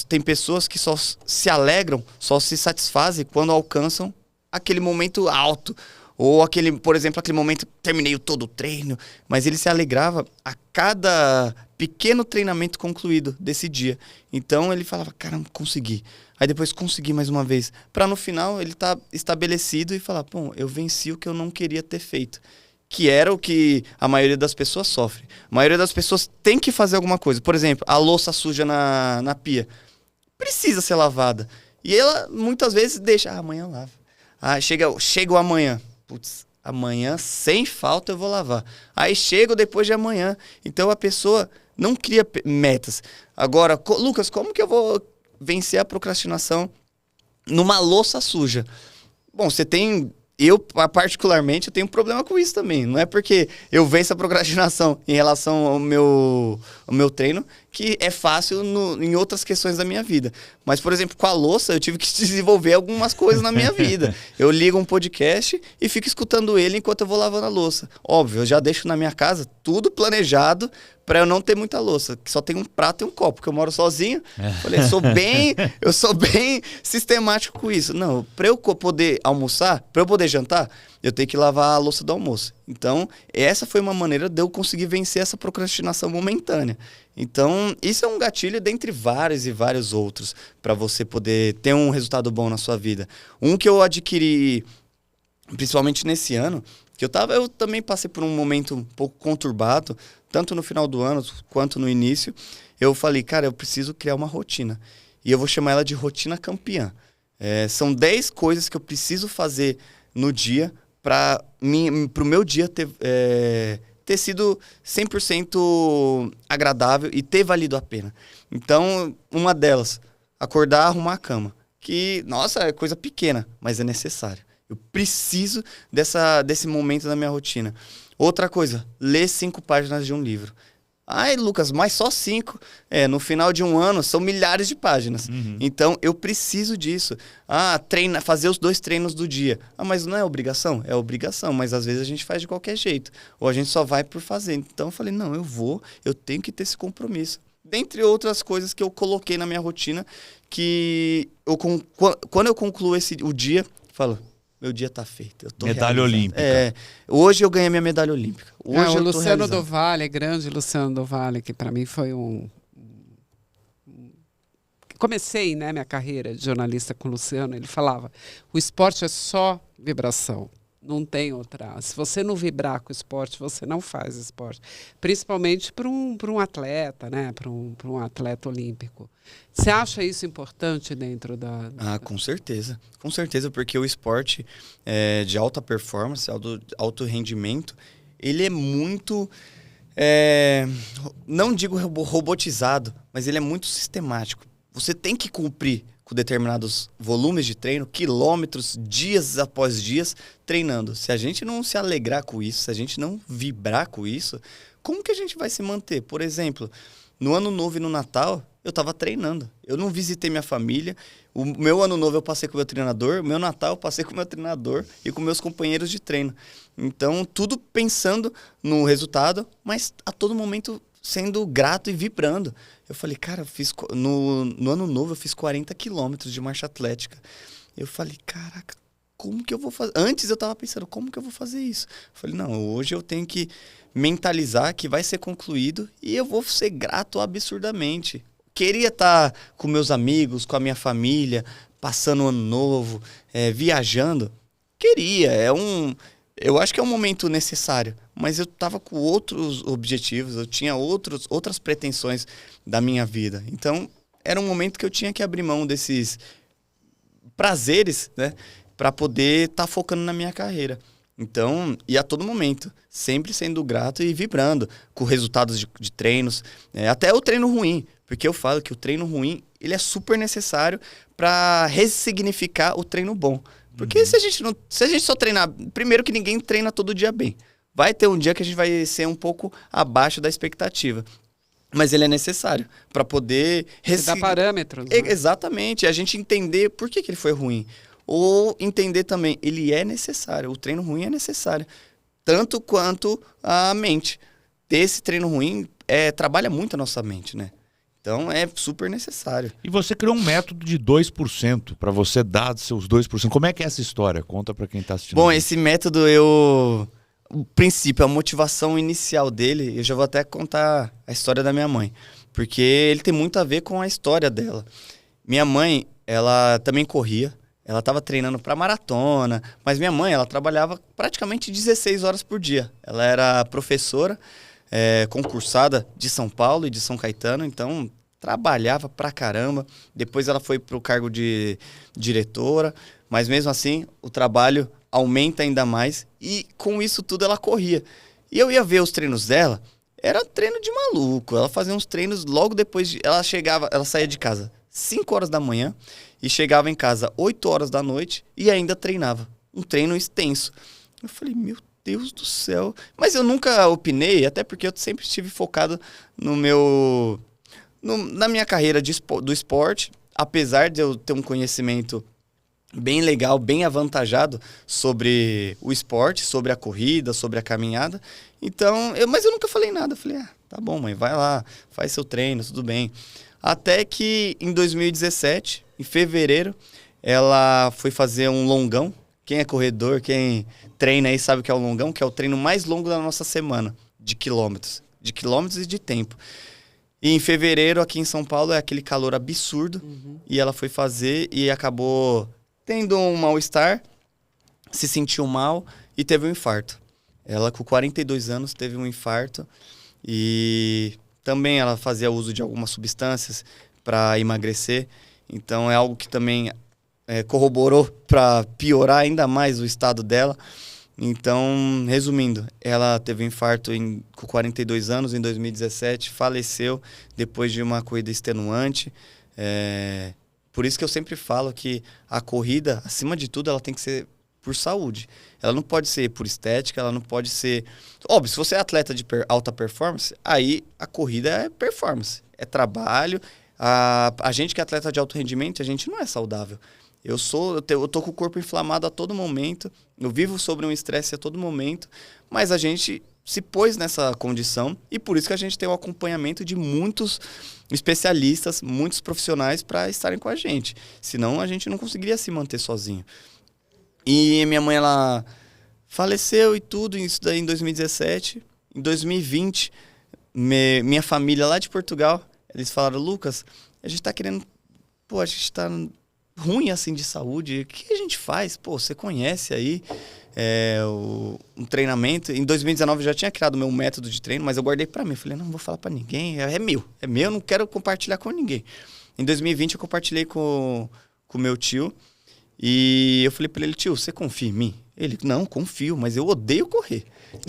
tem pessoas que só se alegram, só se satisfazem quando alcançam aquele momento alto. Ou por exemplo, aquele momento que terminei todo o treino, mas ele se alegrava a cada pequeno treinamento concluído desse dia. Então ele falava, caramba, consegui. Aí depois consegui mais uma vez. Para no final ele estar estabelecido e falar, bom, eu venci o que eu não queria ter feito. Que era o que a maioria das pessoas sofre. A maioria das pessoas tem que fazer alguma coisa. Por exemplo, a louça suja na pia. Precisa ser lavada. E ela muitas vezes deixa, amanhã lava. Chega o amanhã. Putz, amanhã, sem falta, eu vou lavar. Aí chego depois de amanhã. Então, a pessoa não cria metas. Agora, Lucas, como que eu vou vencer a procrastinação numa louça suja? Bom, você tem eu, particularmente, eu tenho um problema com isso também. Não é porque eu venço a procrastinação em relação ao meu treino que é fácil em outras questões da minha vida. Mas, por exemplo, com a louça, eu tive que desenvolver algumas coisas na minha vida. Eu ligo um podcast e fico escutando ele enquanto eu vou lavando a louça. Óbvio, eu já deixo na minha casa tudo planejado para eu não ter muita louça, que só tem um prato e um copo, porque eu moro sozinho. Falei, eu sou bem sistemático com isso. Não, para eu poder almoçar, para eu poder jantar, eu tenho que lavar a louça do almoço. Então, essa foi uma maneira de eu conseguir vencer essa procrastinação momentânea. Então, isso é um gatilho dentre vários e vários outros para você poder ter um resultado bom na sua vida. Um que eu adquiri, principalmente nesse ano, que eu também passei por um momento um pouco conturbado, tanto no final do ano quanto no início. Eu falei, cara, eu preciso criar uma rotina. E eu vou chamar ela de rotina campeã. São 10 coisas que eu preciso fazer no dia para o meu dia ter sido 100% agradável e ter valido a pena. Então, uma delas, acordar, arrumar a cama. Que, nossa, é coisa pequena, mas é necessário. Eu preciso desse momento na minha rotina. Outra coisa, ler 5 páginas de um livro. Ai, Lucas, mas só 5. No final de um ano são milhares de páginas. Uhum. Então, eu preciso disso. Fazer os 2 treinos do dia. Mas não é obrigação? É obrigação, mas às vezes a gente faz de qualquer jeito. Ou a gente só vai por fazer. Então, eu falei, não, eu tenho que ter esse compromisso. Dentre outras coisas que eu coloquei na minha rotina, que quando eu concluo o dia, falo, meu dia tá feito. Eu tô medalha olímpica. Hoje eu ganhei minha medalha olímpica. Hoje o Luciano do Vale, grande Luciano do Vale, que para mim foi comecei, né, minha carreira de jornalista com o Luciano, ele falava, o esporte é só vibração. Não tem outra. Se você não vibrar com o esporte, você não faz esporte. Principalmente para um atleta, né? Para um atleta olímpico. Você acha isso importante dentro da... Com certeza. Com certeza, porque o esporte de alta performance, alto rendimento, ele é muito... não digo robotizado, mas ele é muito sistemático. Você tem que cumprir com determinados volumes de treino, quilômetros, dias após dias, treinando. Se a gente não se alegrar com isso, se a gente não vibrar com isso, como que a gente vai se manter? Por exemplo, no Ano Novo e no Natal, eu estava treinando. Eu não visitei minha família. O meu Ano Novo eu passei com o meu treinador, o meu Natal eu passei com o meu treinador e com meus companheiros de treino. Então, tudo pensando no resultado, mas a todo momento sendo grato e vibrando. Eu falei, cara, no Ano Novo eu fiz 40 quilômetros de marcha atlética. Eu falei, caraca, como que eu vou fazer? Antes eu tava pensando, como que eu vou fazer isso? Eu falei, não, hoje eu tenho que mentalizar que vai ser concluído e eu vou ser grato absurdamente. Queria estar com meus amigos, com a minha família, passando o Ano Novo, viajando. Queria, eu acho que é um momento necessário, mas eu estava com outros objetivos, eu tinha outras pretensões da minha vida. Então, era um momento que eu tinha que abrir mão desses prazeres, né, para poder estar focando na minha carreira. Então, e a todo momento, sempre sendo grato e vibrando com resultados de treinos, até o treino ruim, porque eu falo que o treino ruim ele é super necessário para ressignificar o treino bom. Porque se a gente só treinar... Primeiro que ninguém treina todo dia bem. Vai ter um dia que a gente vai ser um pouco abaixo da expectativa. Mas ele é necessário para poder... Dar parâmetros. Né? Exatamente. A gente entender por que ele foi ruim. Ou entender também, ele é necessário. O treino ruim é necessário. Tanto quanto a mente. Ter esse treino ruim trabalha muito a nossa mente, né? Então, é super necessário. E você criou um método de 2% para você dar seus 2%. Como é que é essa história? Conta para quem está assistindo. Bom, esse método, o princípio, a motivação inicial dele, eu já vou até contar a história da minha mãe. Porque ele tem muito a ver com a história dela. Minha mãe, ela também corria. Ela estava treinando para maratona. Mas minha mãe, ela trabalhava praticamente 16 horas por dia. Ela era professora, concursada de São Paulo e de São Caetano, então trabalhava pra caramba. Depois ela foi pro cargo de diretora, mas mesmo assim o trabalho aumenta ainda mais e com isso tudo ela corria. E eu ia ver os treinos dela, era treino de maluco. Ela fazia uns treinos logo depois ela saía de casa 5 horas da manhã e chegava em casa 8 horas da noite e ainda treinava. um treino extenso. Eu falei, meu Deus do céu. Mas eu nunca opinei, até porque eu sempre estive focado na minha carreira do esporte, apesar de eu ter um conhecimento bem legal, bem avantajado sobre o esporte, sobre a corrida, sobre a caminhada. Então, mas eu nunca falei nada. Eu falei, tá bom, mãe, vai lá, faz seu treino, tudo bem. Até que em 2017, em fevereiro, ela foi fazer um longão. Quem é corredor, quem treina aí sabe o que é o longão, que é o treino mais longo da nossa semana, de quilômetros e de tempo. E em fevereiro, aqui em São Paulo, é aquele calor absurdo. E ela foi fazer e acabou tendo um mal-estar, se sentiu mal e teve um infarto. Ela, com 42 anos, teve um infarto e também ela fazia uso de algumas substâncias para emagrecer. Então, é algo que também corroborou para piorar ainda mais o estado dela. Então, resumindo, ela teve um infarto com 42 anos, em 2017, faleceu depois de uma corrida extenuante. Por isso que eu sempre falo que a corrida, acima de tudo, ela tem que ser por saúde. Ela não pode ser por estética, ela não pode ser... Óbvio, se você é atleta de alta performance, aí a corrida é performance, é trabalho. A gente que é atleta de alto rendimento, a gente não é saudável. Eu tô com o corpo inflamado a todo momento, eu vivo sobre um estresse a todo momento, mas a gente se pôs nessa condição e por isso que a gente tem o acompanhamento de muitos especialistas, muitos profissionais para estarem com a gente. Senão a gente não conseguiria se manter sozinho. E minha mãe, ela faleceu e tudo, isso daí em 2017. Em 2020, minha família lá de Portugal, eles falaram, Lucas, a gente tá querendo... a gente tá ruim assim de saúde, o que a gente faz? Você conhece aí um treinamento. Em 2019 eu já tinha criado o meu método de treino, mas eu guardei pra mim. Eu falei, não vou falar pra ninguém, é meu, não quero compartilhar com ninguém. Em 2020 eu compartilhei com meu tio e eu falei pra ele, tio, você confia em mim? Ele, não, confio, mas eu odeio correr.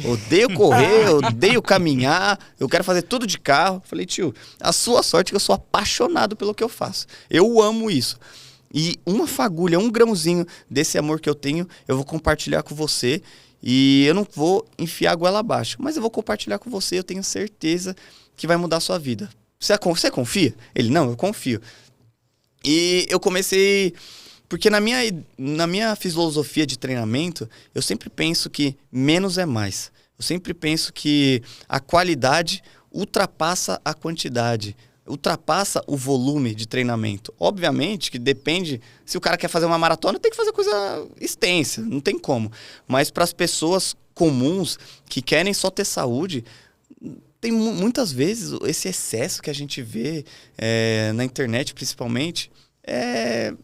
Eu odeio caminhar, eu quero fazer tudo de carro. Eu falei, tio, a sua sorte é que eu sou apaixonado pelo que eu faço. Eu amo isso. E uma fagulha, um grãozinho desse amor que eu tenho, eu vou compartilhar com você. E eu não vou enfiar a goela abaixo, mas eu vou compartilhar com você. Eu tenho certeza que vai mudar a sua vida. Você confia? Ele, não, eu confio. E eu comecei... Porque na minha filosofia de treinamento, eu sempre penso que menos é mais. Eu sempre penso que a qualidade ultrapassa a quantidade. Ultrapassa o volume de treinamento. Obviamente que depende, se o cara quer fazer uma maratona, tem que fazer coisa extensa, não tem como. Mas para as pessoas comuns que querem só ter saúde, tem muitas vezes esse excesso que a gente vê na internet, principalmente, é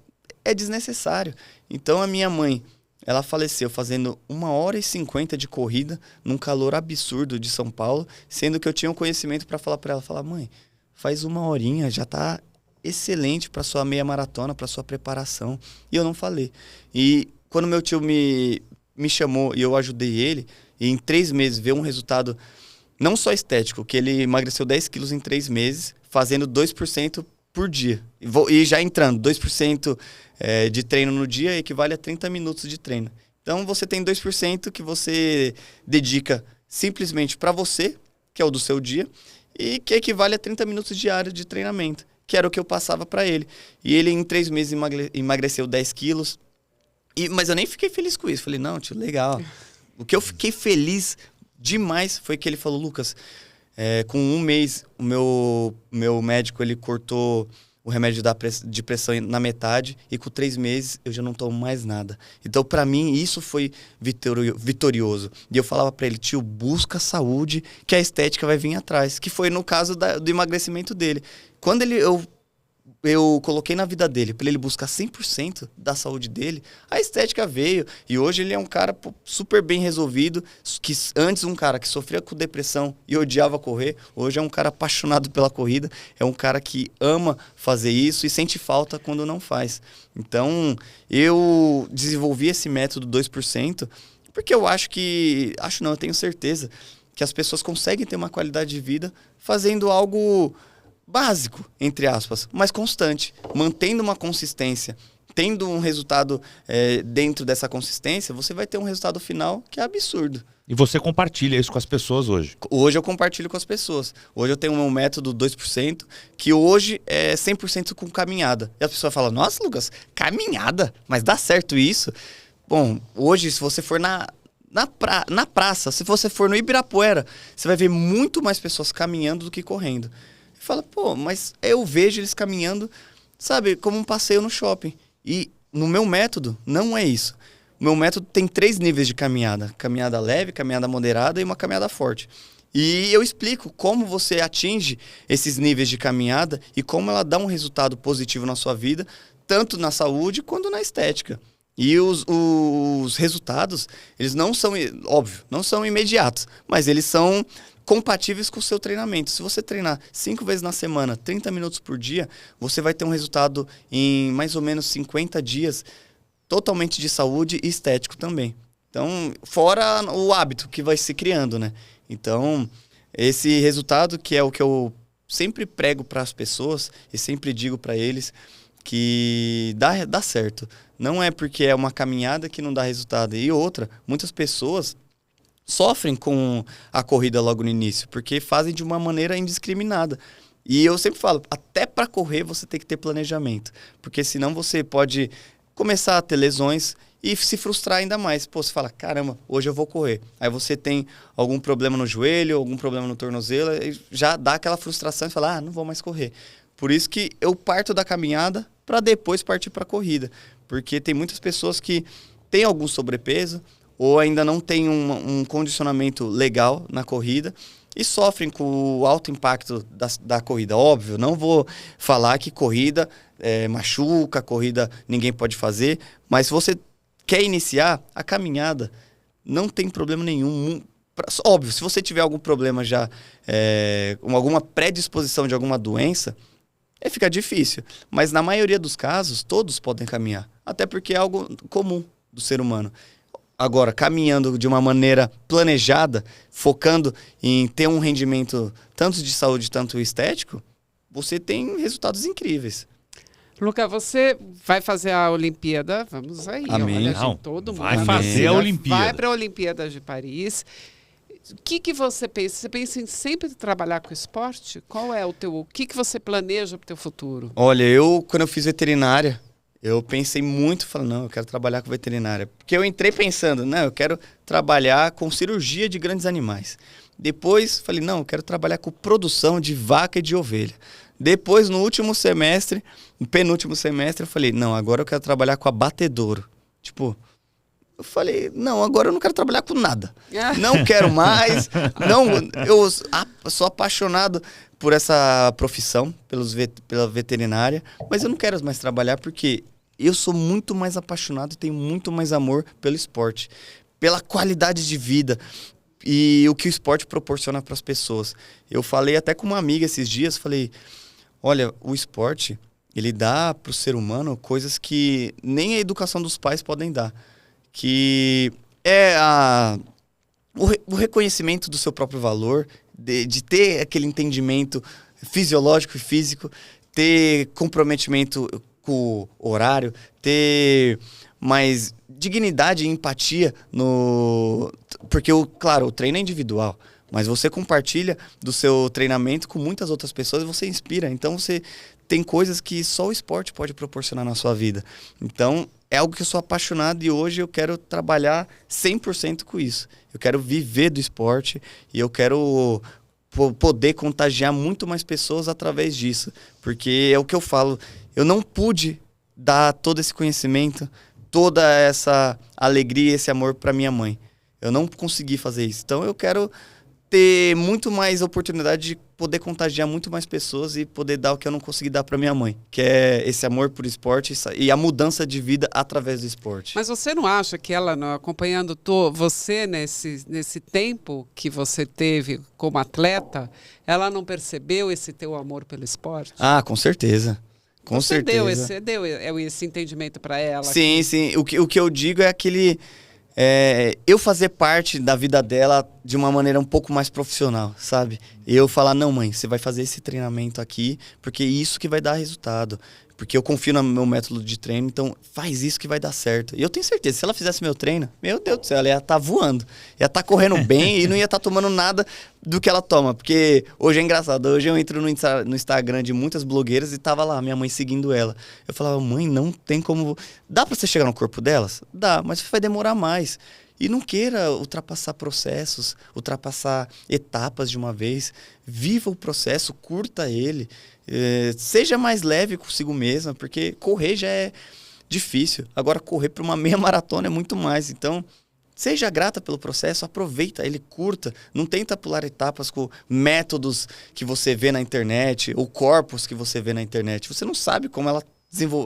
desnecessário. Então a minha mãe, ela faleceu fazendo 1h50 de corrida num calor absurdo de São Paulo, sendo que eu tinha um conhecimento para falar para ela, mãe, faz 1 horinha, já tá excelente para sua meia maratona, para sua preparação. E eu não falei. E quando meu tio me chamou e eu ajudei ele, e em 3 meses ver um resultado não só estético, que ele emagreceu 10 quilos em 3 meses, fazendo 2% por dia. E já entrando, 2% de treino no dia equivale a 30 minutos de treino. Então você tem 2% que você dedica simplesmente para você, que é o do seu dia, e que equivale a 30 minutos diários de treinamento, que era o que eu passava para ele. E ele em 3 meses emagreceu 10 quilos. Mas eu nem fiquei feliz com isso. Falei, não, tio, legal. O que eu fiquei feliz demais foi que ele falou, Lucas, com 1 mês, o meu médico, ele cortou o remédio de pressão na metade, e com 3 meses eu já não tomo mais nada. Então, para mim, isso foi vitorioso. E eu falava para ele, tio, busca saúde, que a estética vai vir atrás. Que foi no caso do emagrecimento dele. Quando eu coloquei na vida dele, para ele buscar 100% da saúde dele, a estética veio. E hoje ele é um cara super bem resolvido, que antes um cara que sofria com depressão e odiava correr, hoje é um cara apaixonado pela corrida, é um cara que ama fazer isso e sente falta quando não faz. Então, eu desenvolvi esse método 2%, porque eu eu tenho certeza que as pessoas conseguem ter uma qualidade de vida fazendo algo básico, entre aspas, mas constante, mantendo uma consistência, tendo um resultado dentro dessa consistência, você vai ter um resultado final que é absurdo. E você compartilha isso com as pessoas hoje? Hoje eu compartilho com as pessoas. Hoje eu tenho um método 2%, que hoje é 100% com caminhada. E a pessoa fala, nossa, Lucas, caminhada? Mas dá certo isso? Bom, hoje se você for na praça, se você for no Ibirapuera, você vai ver muito mais pessoas caminhando do que correndo. E fala, pô, mas eu vejo eles caminhando, sabe, como um passeio no shopping. E no meu método, não é isso. O meu método tem 3 níveis de caminhada. Caminhada leve, caminhada moderada e uma caminhada forte. E eu explico como você atinge esses níveis de caminhada e como ela dá um resultado positivo na sua vida, tanto na saúde quanto na estética. E os resultados, eles não são, óbvio, não são imediatos, mas eles são compatíveis com o seu treinamento. Se você treinar 5 vezes na semana, 30 minutos por dia, você vai ter um resultado em mais ou menos 50 dias, totalmente de saúde e estético também. Então, fora o hábito que vai se criando, né? Então, esse resultado que é o que eu sempre prego para as pessoas e sempre digo para eles que dá certo. Não é porque é uma caminhada que não dá resultado. E outra, muitas pessoas sofrem com a corrida logo no início, porque fazem de uma maneira indiscriminada. E eu sempre falo, até para correr você tem que ter planejamento, porque senão você pode começar a ter lesões e se frustrar ainda mais. Pô, você fala, caramba, hoje eu vou correr. Aí você tem algum problema no joelho, algum problema no tornozelo, e já dá aquela frustração e fala, não vou mais correr. Por isso que eu parto da caminhada para depois partir para a corrida. Porque tem muitas pessoas que têm algum sobrepeso ou ainda não têm um condicionamento legal na corrida e sofrem com o alto impacto da corrida. Óbvio, não vou falar que corrida machuca, corrida ninguém pode fazer, mas se você quer iniciar, a caminhada não tem problema nenhum. Óbvio, se você tiver algum problema já, com alguma predisposição de alguma doença, fica difícil. Mas na maioria dos casos, todos podem caminhar. Até porque é algo comum do ser humano. Agora, caminhando de uma maneira planejada, focando em ter um rendimento tanto de saúde, tanto estético, você tem resultados incríveis. Luca, você vai fazer a Olimpíada, vamos aí. Amém. Olha, todo mundo vai fazer a Olimpíada. Vai para a Olimpíada de Paris. O que você pensa? Você pensa em sempre trabalhar com esporte? Qual é o que você planeja para o teu futuro? Olha, quando eu fiz veterinária, eu pensei muito, falei, não, eu quero trabalhar com veterinária. Porque eu entrei pensando, não, eu quero trabalhar com cirurgia de grandes animais. Depois, falei, não, eu quero trabalhar com produção de vaca e de ovelha. Depois, no último semestre, no penúltimo semestre, eu falei, não, agora eu quero trabalhar com abatedouro. Tipo, eu falei, não, agora eu não quero trabalhar com nada. Não quero mais. Eu sou apaixonado por essa profissão, pela veterinária, mas eu não quero mais trabalhar porque eu sou muito mais apaixonado e tenho muito mais amor pelo esporte, pela qualidade de vida e o que o esporte proporciona para as pessoas. Eu falei até com uma amiga esses dias, falei, olha, o esporte, ele dá para o ser humano coisas que nem a educação dos pais podem dar, que é o reconhecimento do seu próprio valor, de ter aquele entendimento fisiológico e físico, ter comprometimento com o horário, ter mais dignidade e empatia porque, claro, o treino é individual, mas você compartilha do seu treinamento com muitas outras pessoas e você inspira. Então, você tem coisas que só o esporte pode proporcionar na sua vida. Então, é algo que eu sou apaixonado e hoje eu quero trabalhar 100% com isso. Eu quero viver do esporte e eu quero poder contagiar muito mais pessoas através disso. Porque é o que eu falo, eu não pude dar todo esse conhecimento, toda essa alegria, esse amor para minha mãe. Eu não consegui fazer isso. Então eu quero ter muito mais oportunidade de poder contagiar muito mais pessoas e poder dar o que eu não consegui dar para minha mãe, que é esse amor por esporte e a mudança de vida através do esporte. Mas você não acha que ela, acompanhando você nesse tempo que você teve como atleta, ela não percebeu esse teu amor pelo esporte? Ah, com certeza. Com certeza. Você deu esse entendimento para ela? Sim, sim. O que eu digo é aquele... eu fazer parte da vida dela de uma maneira um pouco mais profissional, sabe? Eu falar, não, mãe, você vai fazer esse treinamento aqui, porque é isso que vai dar resultado. porque eu confio no meu método de treino, então faz isso que vai dar certo. E eu tenho certeza, se ela fizesse meu treino, meu Deus do céu, ela ia estar voando, ia estar correndo bem e não ia estar tomando nada do que ela toma, porque hoje é engraçado, hoje eu entro no Instagram de muitas blogueiras e tava lá, minha mãe seguindo ela. Eu falava, mãe, não tem como... Dá pra você chegar no corpo delas? Dá, mas vai demorar mais. E não queira ultrapassar processos, ultrapassar etapas de uma vez. Viva o processo, curta ele. Seja mais leve consigo mesma, porque correr já é difícil. Agora, correr para uma meia maratona é muito mais. Então, seja grata pelo processo, aproveita ele, curta. Não tenta pular etapas com métodos que você vê na internet ou corpos que você vê na internet. Você não sabe como ela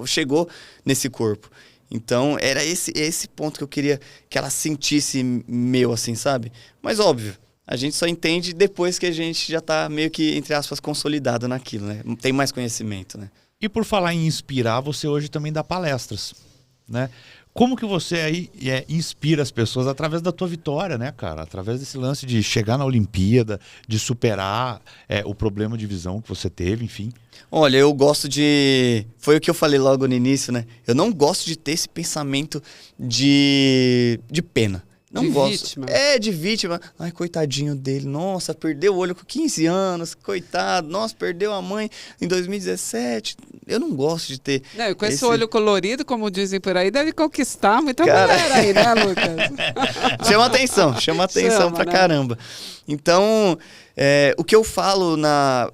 chegou nesse corpo. Então, era esse ponto que eu queria que ela sentisse meu, assim, sabe? Mas, óbvio, a gente só entende depois que a gente já tá meio que, entre aspas, consolidado naquilo, né? Não tem mais conhecimento, né? E por falar em inspirar, você hoje também dá palestras, né? Como que você aí inspira as pessoas através da tua vitória, né, cara? Através desse lance de chegar na Olimpíada, de superar o problema de visão que você teve, enfim. Olha, eu gosto de... Foi o que eu falei logo no início, né? Eu não gosto de ter esse pensamento de pena. Não gosto. Vítima. De vítima. Ai, coitadinho dele. Nossa, perdeu o olho com 15 anos. Coitado. Nossa, perdeu a mãe em 2017. Eu não gosto de ter... Não, e com esse olho colorido, como dizem por aí, deve conquistar muita mulher aí, né, Lucas? Chama atenção pra caramba. Então, o que eu falo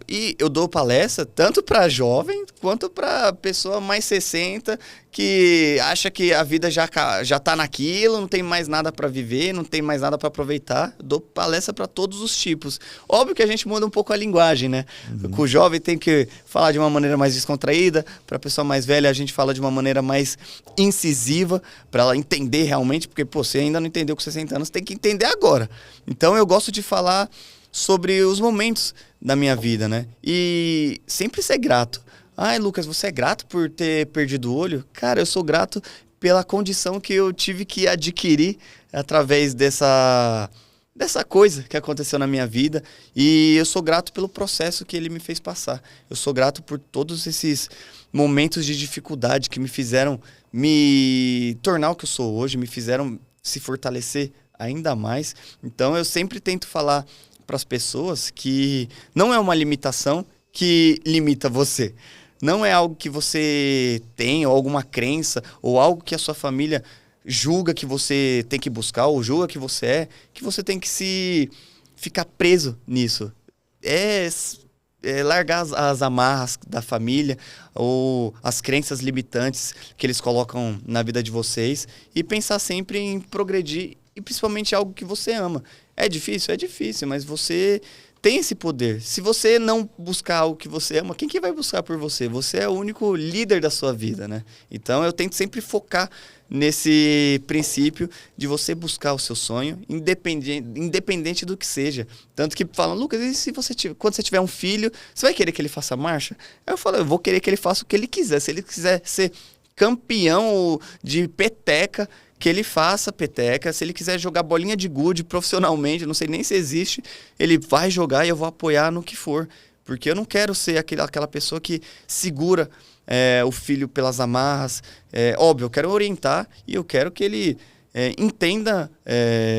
E eu dou palestra tanto para jovem quanto para pessoa mais 60 que acha que a vida já tá naquilo, não tem mais nada para viver, não tem mais nada para aproveitar. Eu dou palestra para todos os tipos. Óbvio que a gente muda um pouco a linguagem, né? Uhum. Com o jovem tem que falar de uma maneira mais descontraída, para a pessoa mais velha a gente fala de uma maneira mais incisiva, para ela entender realmente, porque você ainda não entendeu com 60 anos, tem que entender agora. Então eu gosto de falar sobre os momentos da minha vida, né? E sempre ser grato. Ai, Lucas, você é grato por ter perdido o olho? Cara, eu sou grato pela condição que eu tive que adquirir através dessa coisa que aconteceu na minha vida. E eu sou grato pelo processo que ele me fez passar. Eu sou grato por todos esses momentos de dificuldade que me fizeram me tornar o que eu sou hoje, me fizeram se fortalecer ainda mais. Então, eu sempre tento falar para as pessoas que não é uma limitação que limita você. Não é algo que você tem, ou alguma crença, ou algo que a sua família julga que você tem que buscar, ou julga que você tem que ficar preso nisso. Largar as amarras da família, ou as crenças limitantes que eles colocam na vida de vocês, e pensar sempre em progredir, e principalmente algo que você ama. É difícil? É difícil, mas você tem esse poder. Se você não buscar algo que você ama, quem que vai buscar por você? Você é o único líder da sua vida, né? Então, eu tento sempre focar nesse princípio de você buscar o seu sonho, independente do que seja. Tanto que falam, Lucas, e se quando você tiver um filho, você vai querer que ele faça marcha? Aí eu falo, eu vou querer que ele faça o que ele quiser. Se ele quiser ser campeão de peteca, que ele faça peteca. Se ele quiser jogar bolinha de gude profissionalmente, não sei nem se existe, ele vai jogar e eu vou apoiar no que for. Porque eu não quero ser aquela pessoa que segura o filho pelas amarras. Óbvio, eu quero orientar e eu quero que ele entenda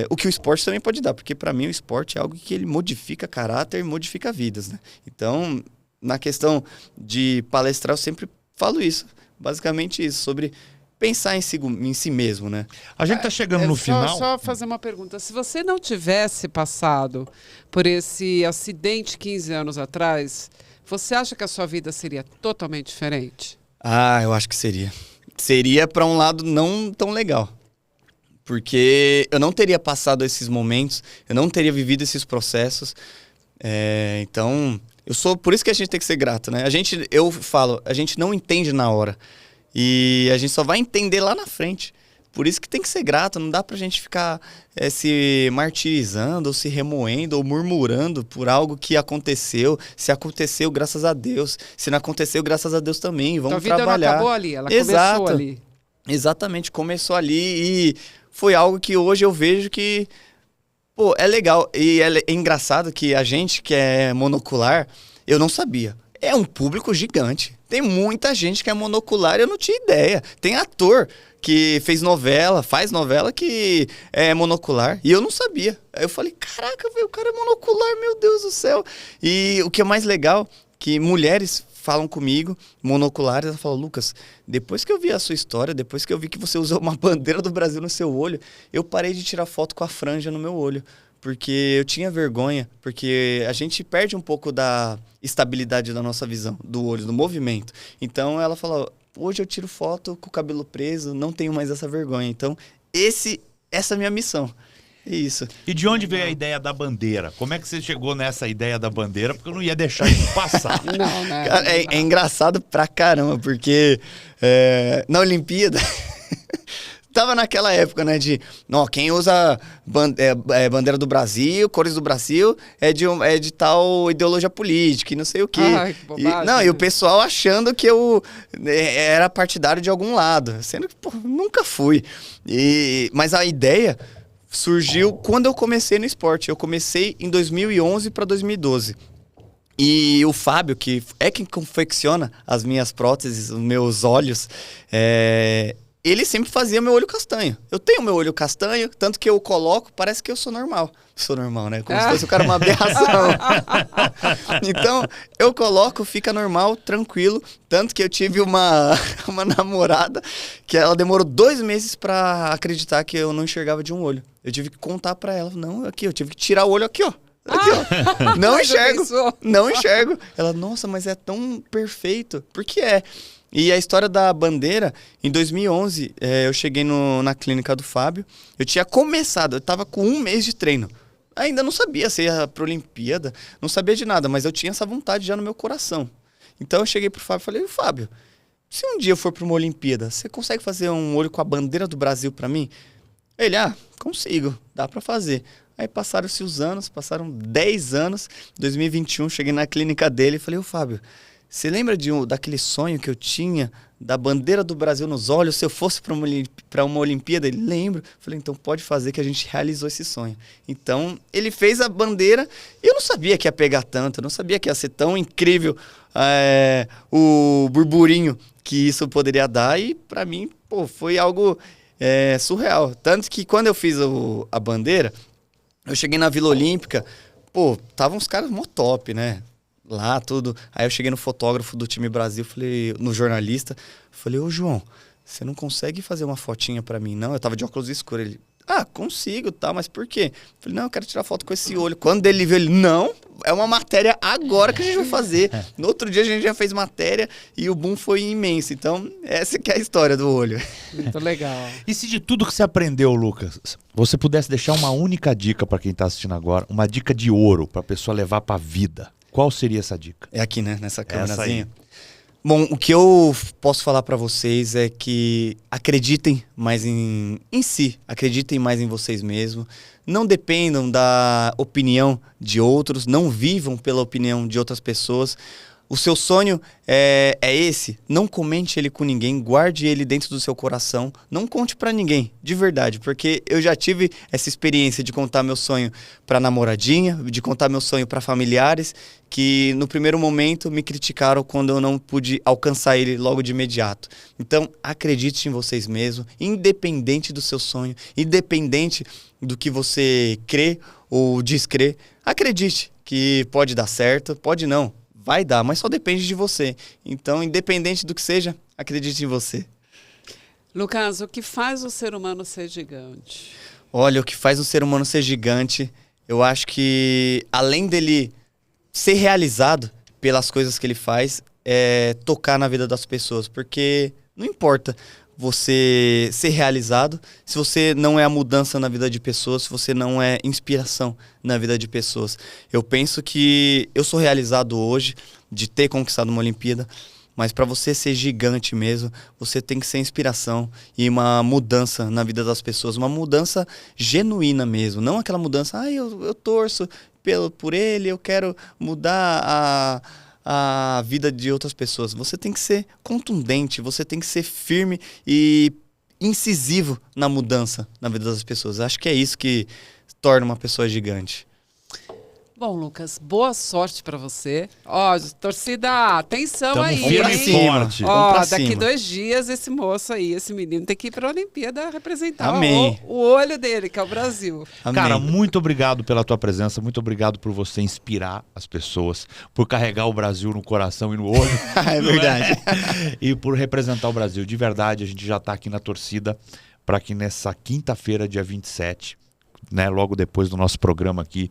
o que o esporte também pode dar. Porque para mim o esporte é algo que ele modifica caráter e modifica vidas, né? Então, na questão de palestrar, eu sempre falo isso. Basicamente isso, sobre pensar em si mesmo, né? A gente tá chegando no final. Só fazer uma pergunta. Se você não tivesse passado por esse acidente 15 anos atrás, você acha que a sua vida seria totalmente diferente? Ah, eu acho que seria. Seria para um lado não tão legal. Porque eu não teria passado esses momentos, eu não teria vivido esses processos. Então, por isso que a gente tem que ser grato, né? Eu falo, a gente não entende na hora. E a gente só vai entender lá na frente. Por isso que tem que ser grato. Não dá pra gente ficar se martirizando, ou se remoendo, ou murmurando por algo que aconteceu. Se aconteceu, graças a Deus. Se não aconteceu, graças a Deus também. Vamos trabalhar. A vida não acabou ali, ela começou ali. Exatamente, começou ali. E foi algo que hoje eu vejo que é legal. E é engraçado que a gente que é monocular, eu não sabia. é um público gigante. Tem muita gente que é monocular e eu não tinha ideia. Tem ator que faz novela que é monocular e eu não sabia. Aí eu falei, caraca, velho, o cara é monocular, meu Deus do céu. E o que é mais legal, que mulheres falam comigo, monoculares, ela fala, Lucas, depois que eu vi a sua história, depois que eu vi que você usou uma bandeira do Brasil no seu olho, eu parei de tirar foto com a franja no meu olho. Porque eu tinha vergonha, porque a gente perde um pouco da estabilidade da nossa visão, do olho, do movimento. Então ela falou, hoje eu tiro foto com o cabelo preso, não tenho mais essa vergonha. Então essa é a minha missão. É isso. E de onde veio a ideia da bandeira? Como é que você chegou nessa ideia da bandeira? Porque eu não ia deixar isso passar. Não, né? Cara, é engraçado pra caramba, porque na Olimpíada... Tava naquela época, né, quem usa bandeira do Brasil, cores do Brasil, é de tal ideologia política e não sei o quê. Ai, que bobagem. E o pessoal achando que eu era partidário de algum lado, sendo que, pô, nunca fui. Mas a ideia surgiu quando eu comecei no esporte. Eu comecei em 2011 para 2012. E o Fábio, que é quem confecciona as minhas próteses, os meus olhos, ele sempre fazia meu olho castanho. Eu tenho meu olho castanho, tanto que eu coloco, parece que eu sou normal. Sou normal, né? Como se fosse o cara uma aberração. Então, eu coloco, fica normal, tranquilo. Tanto que eu tive uma namorada que ela demorou 2 meses pra acreditar que eu não enxergava de um olho. Eu tive que contar pra ela. Não, aqui, eu tive que tirar o olho aqui, ó. Aqui, ó. Não enxergo. Não enxergo. Ela, nossa, mas é tão perfeito. Porque é. E a história da bandeira, em 2011, eu cheguei na clínica do Fábio. Eu tinha começado, eu tava com 1 mês de treino. Ainda não sabia se ia pra Olimpíada, não sabia de nada, mas eu tinha essa vontade já no meu coração. Então eu cheguei pro Fábio e falei, Fábio, se um dia eu for pra uma Olimpíada, você consegue fazer um olho com a bandeira do Brasil pra mim? Ele, consigo, dá pra fazer. Aí passaram-se os anos, passaram 10 anos, 2021, cheguei na clínica dele e falei, Fábio, você lembra daquele sonho que eu tinha da bandeira do Brasil nos olhos, se eu fosse para uma Olimpíada? Ele, lembro. Falei, então pode fazer que a gente realizou esse sonho. Então, ele fez a bandeira e eu não sabia que ia pegar tanto, eu não sabia que ia ser tão incrível o burburinho que isso poderia dar. E para mim, pô, foi algo surreal. Tanto que quando eu fiz a bandeira, eu cheguei na Vila Olímpica, pô, tava uns caras mó top, né? Lá, tudo. Aí eu cheguei no fotógrafo do time Brasil, falei, no jornalista, falei, ô João, você não consegue fazer uma fotinha pra mim, não? Eu tava de óculos escuros. Ele, consigo, tá, mas por quê? Falei, não, eu quero tirar foto com esse olho. Quando ele viu, ele, não, é uma matéria agora que a gente vai fazer. No outro dia a gente já fez matéria e o boom foi imenso. Então, essa que é a história do olho. Muito legal. E se de tudo que você aprendeu, Lucas, você pudesse deixar uma única dica pra quem tá assistindo agora, uma dica de ouro pra pessoa levar pra vida, qual seria essa dica? É aqui, né? Nessa câmerazinha. Bom, o que eu posso falar pra vocês é que acreditem mais em si, acreditem mais em vocês mesmos, não dependam da opinião de outros, não vivam pela opinião de outras pessoas. O seu sonho é esse, não comente ele com ninguém, guarde ele dentro do seu coração, não conte pra ninguém, de verdade, porque eu já tive essa experiência de contar meu sonho pra namoradinha, de contar meu sonho pra familiares, que no primeiro momento me criticaram quando eu não pude alcançar ele logo de imediato. Então, acredite em vocês mesmos, independente do seu sonho, independente do que você crê ou descrê, acredite que pode dar certo, pode não. Vai dar, mas só depende de você. Então, independente do que seja, acredite em você. Lucas, o que faz o ser humano ser gigante? Olha, o que faz o ser humano ser gigante, eu acho que além dele ser realizado pelas coisas que ele faz, é tocar na vida das pessoas. Porque não importa você ser realizado se você não é a mudança na vida de pessoas, se você não é inspiração na vida de pessoas. Eu penso que eu sou realizado hoje de ter conquistado uma Olimpíada, mas para você ser gigante mesmo, você tem que ser inspiração e uma mudança na vida das pessoas, uma mudança genuína mesmo, não aquela mudança, eu torço por ele, eu quero mudar a vida de outras pessoas. Você tem que ser contundente, você tem que ser firme e incisivo na mudança na vida das pessoas. Acho que é isso que torna uma pessoa gigante. Bom, Lucas, boa sorte pra você. Ó, torcida, atenção Tamo aí, firme e hein? forte. Vamos Ó, pra daqui cima. 2 dias, esse moço aí, esse menino, tem que ir pra Olimpíada representar Amém. o olho dele, que é o Brasil. Amém. Cara, muito obrigado pela tua presença, muito obrigado por você inspirar as pessoas, por carregar o Brasil no coração e no olho. É não verdade. E por representar o Brasil. De verdade, a gente já tá aqui na torcida para que nessa quinta-feira, dia 27, né, logo depois do nosso programa aqui,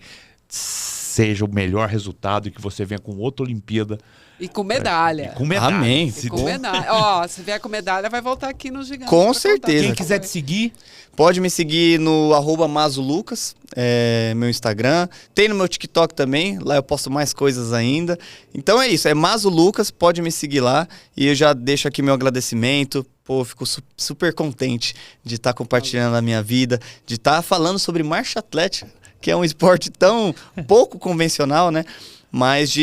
seja o melhor resultado e que você venha com outra Olimpíada. E com medalha. Com medalha. Amém. E com medalha. Ó, se vier com medalha, vai voltar aqui no Gigante. Com pra contar certeza. Quem como quiser foi. te seguir, Pode me seguir no @mazolucas, meu Instagram. Tem no meu TikTok também, lá eu posto mais coisas ainda. Então é isso, é Mazo Lucas, pode me seguir lá. E eu já deixo aqui meu agradecimento. Pô, fico super contente de estar compartilhando a minha vida, de estar falando sobre marcha atlética, que é um esporte tão pouco convencional, né? Mas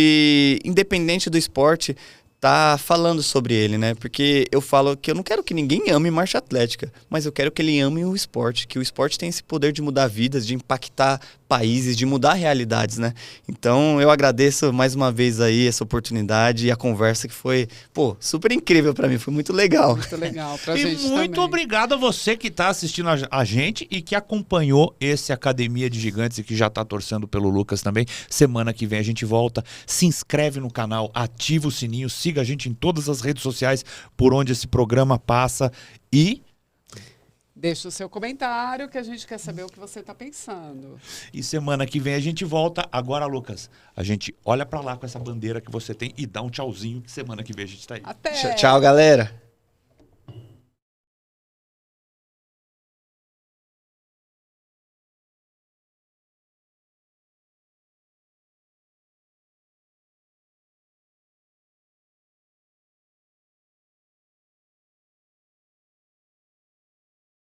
independente do esporte, tá falando sobre ele, né? Porque eu falo que eu não quero que ninguém ame marcha atlética, mas eu quero que ele ame o esporte, que o esporte tem esse poder de mudar vidas, de impactar países, de mudar realidades, né? Então eu agradeço mais uma vez aí essa oportunidade e a conversa que foi, pô, super incrível pra mim, foi muito legal. Muito legal pra e gente muito também. obrigado a você que está assistindo a gente e que acompanhou esse Academia de Gigantes e que já está torcendo pelo Lucas também. Semana que vem a gente volta. Se inscreve no canal, ativa o sininho, siga a gente em todas as redes sociais por onde esse programa passa e Deixa o seu comentário que a gente quer saber o que você tá pensando. semana que vem a gente volta. Agora, Lucas, a gente olha para lá com essa bandeira que você tem e dá um tchauzinho que semana que vem a gente está aí. Até! Tchau, galera.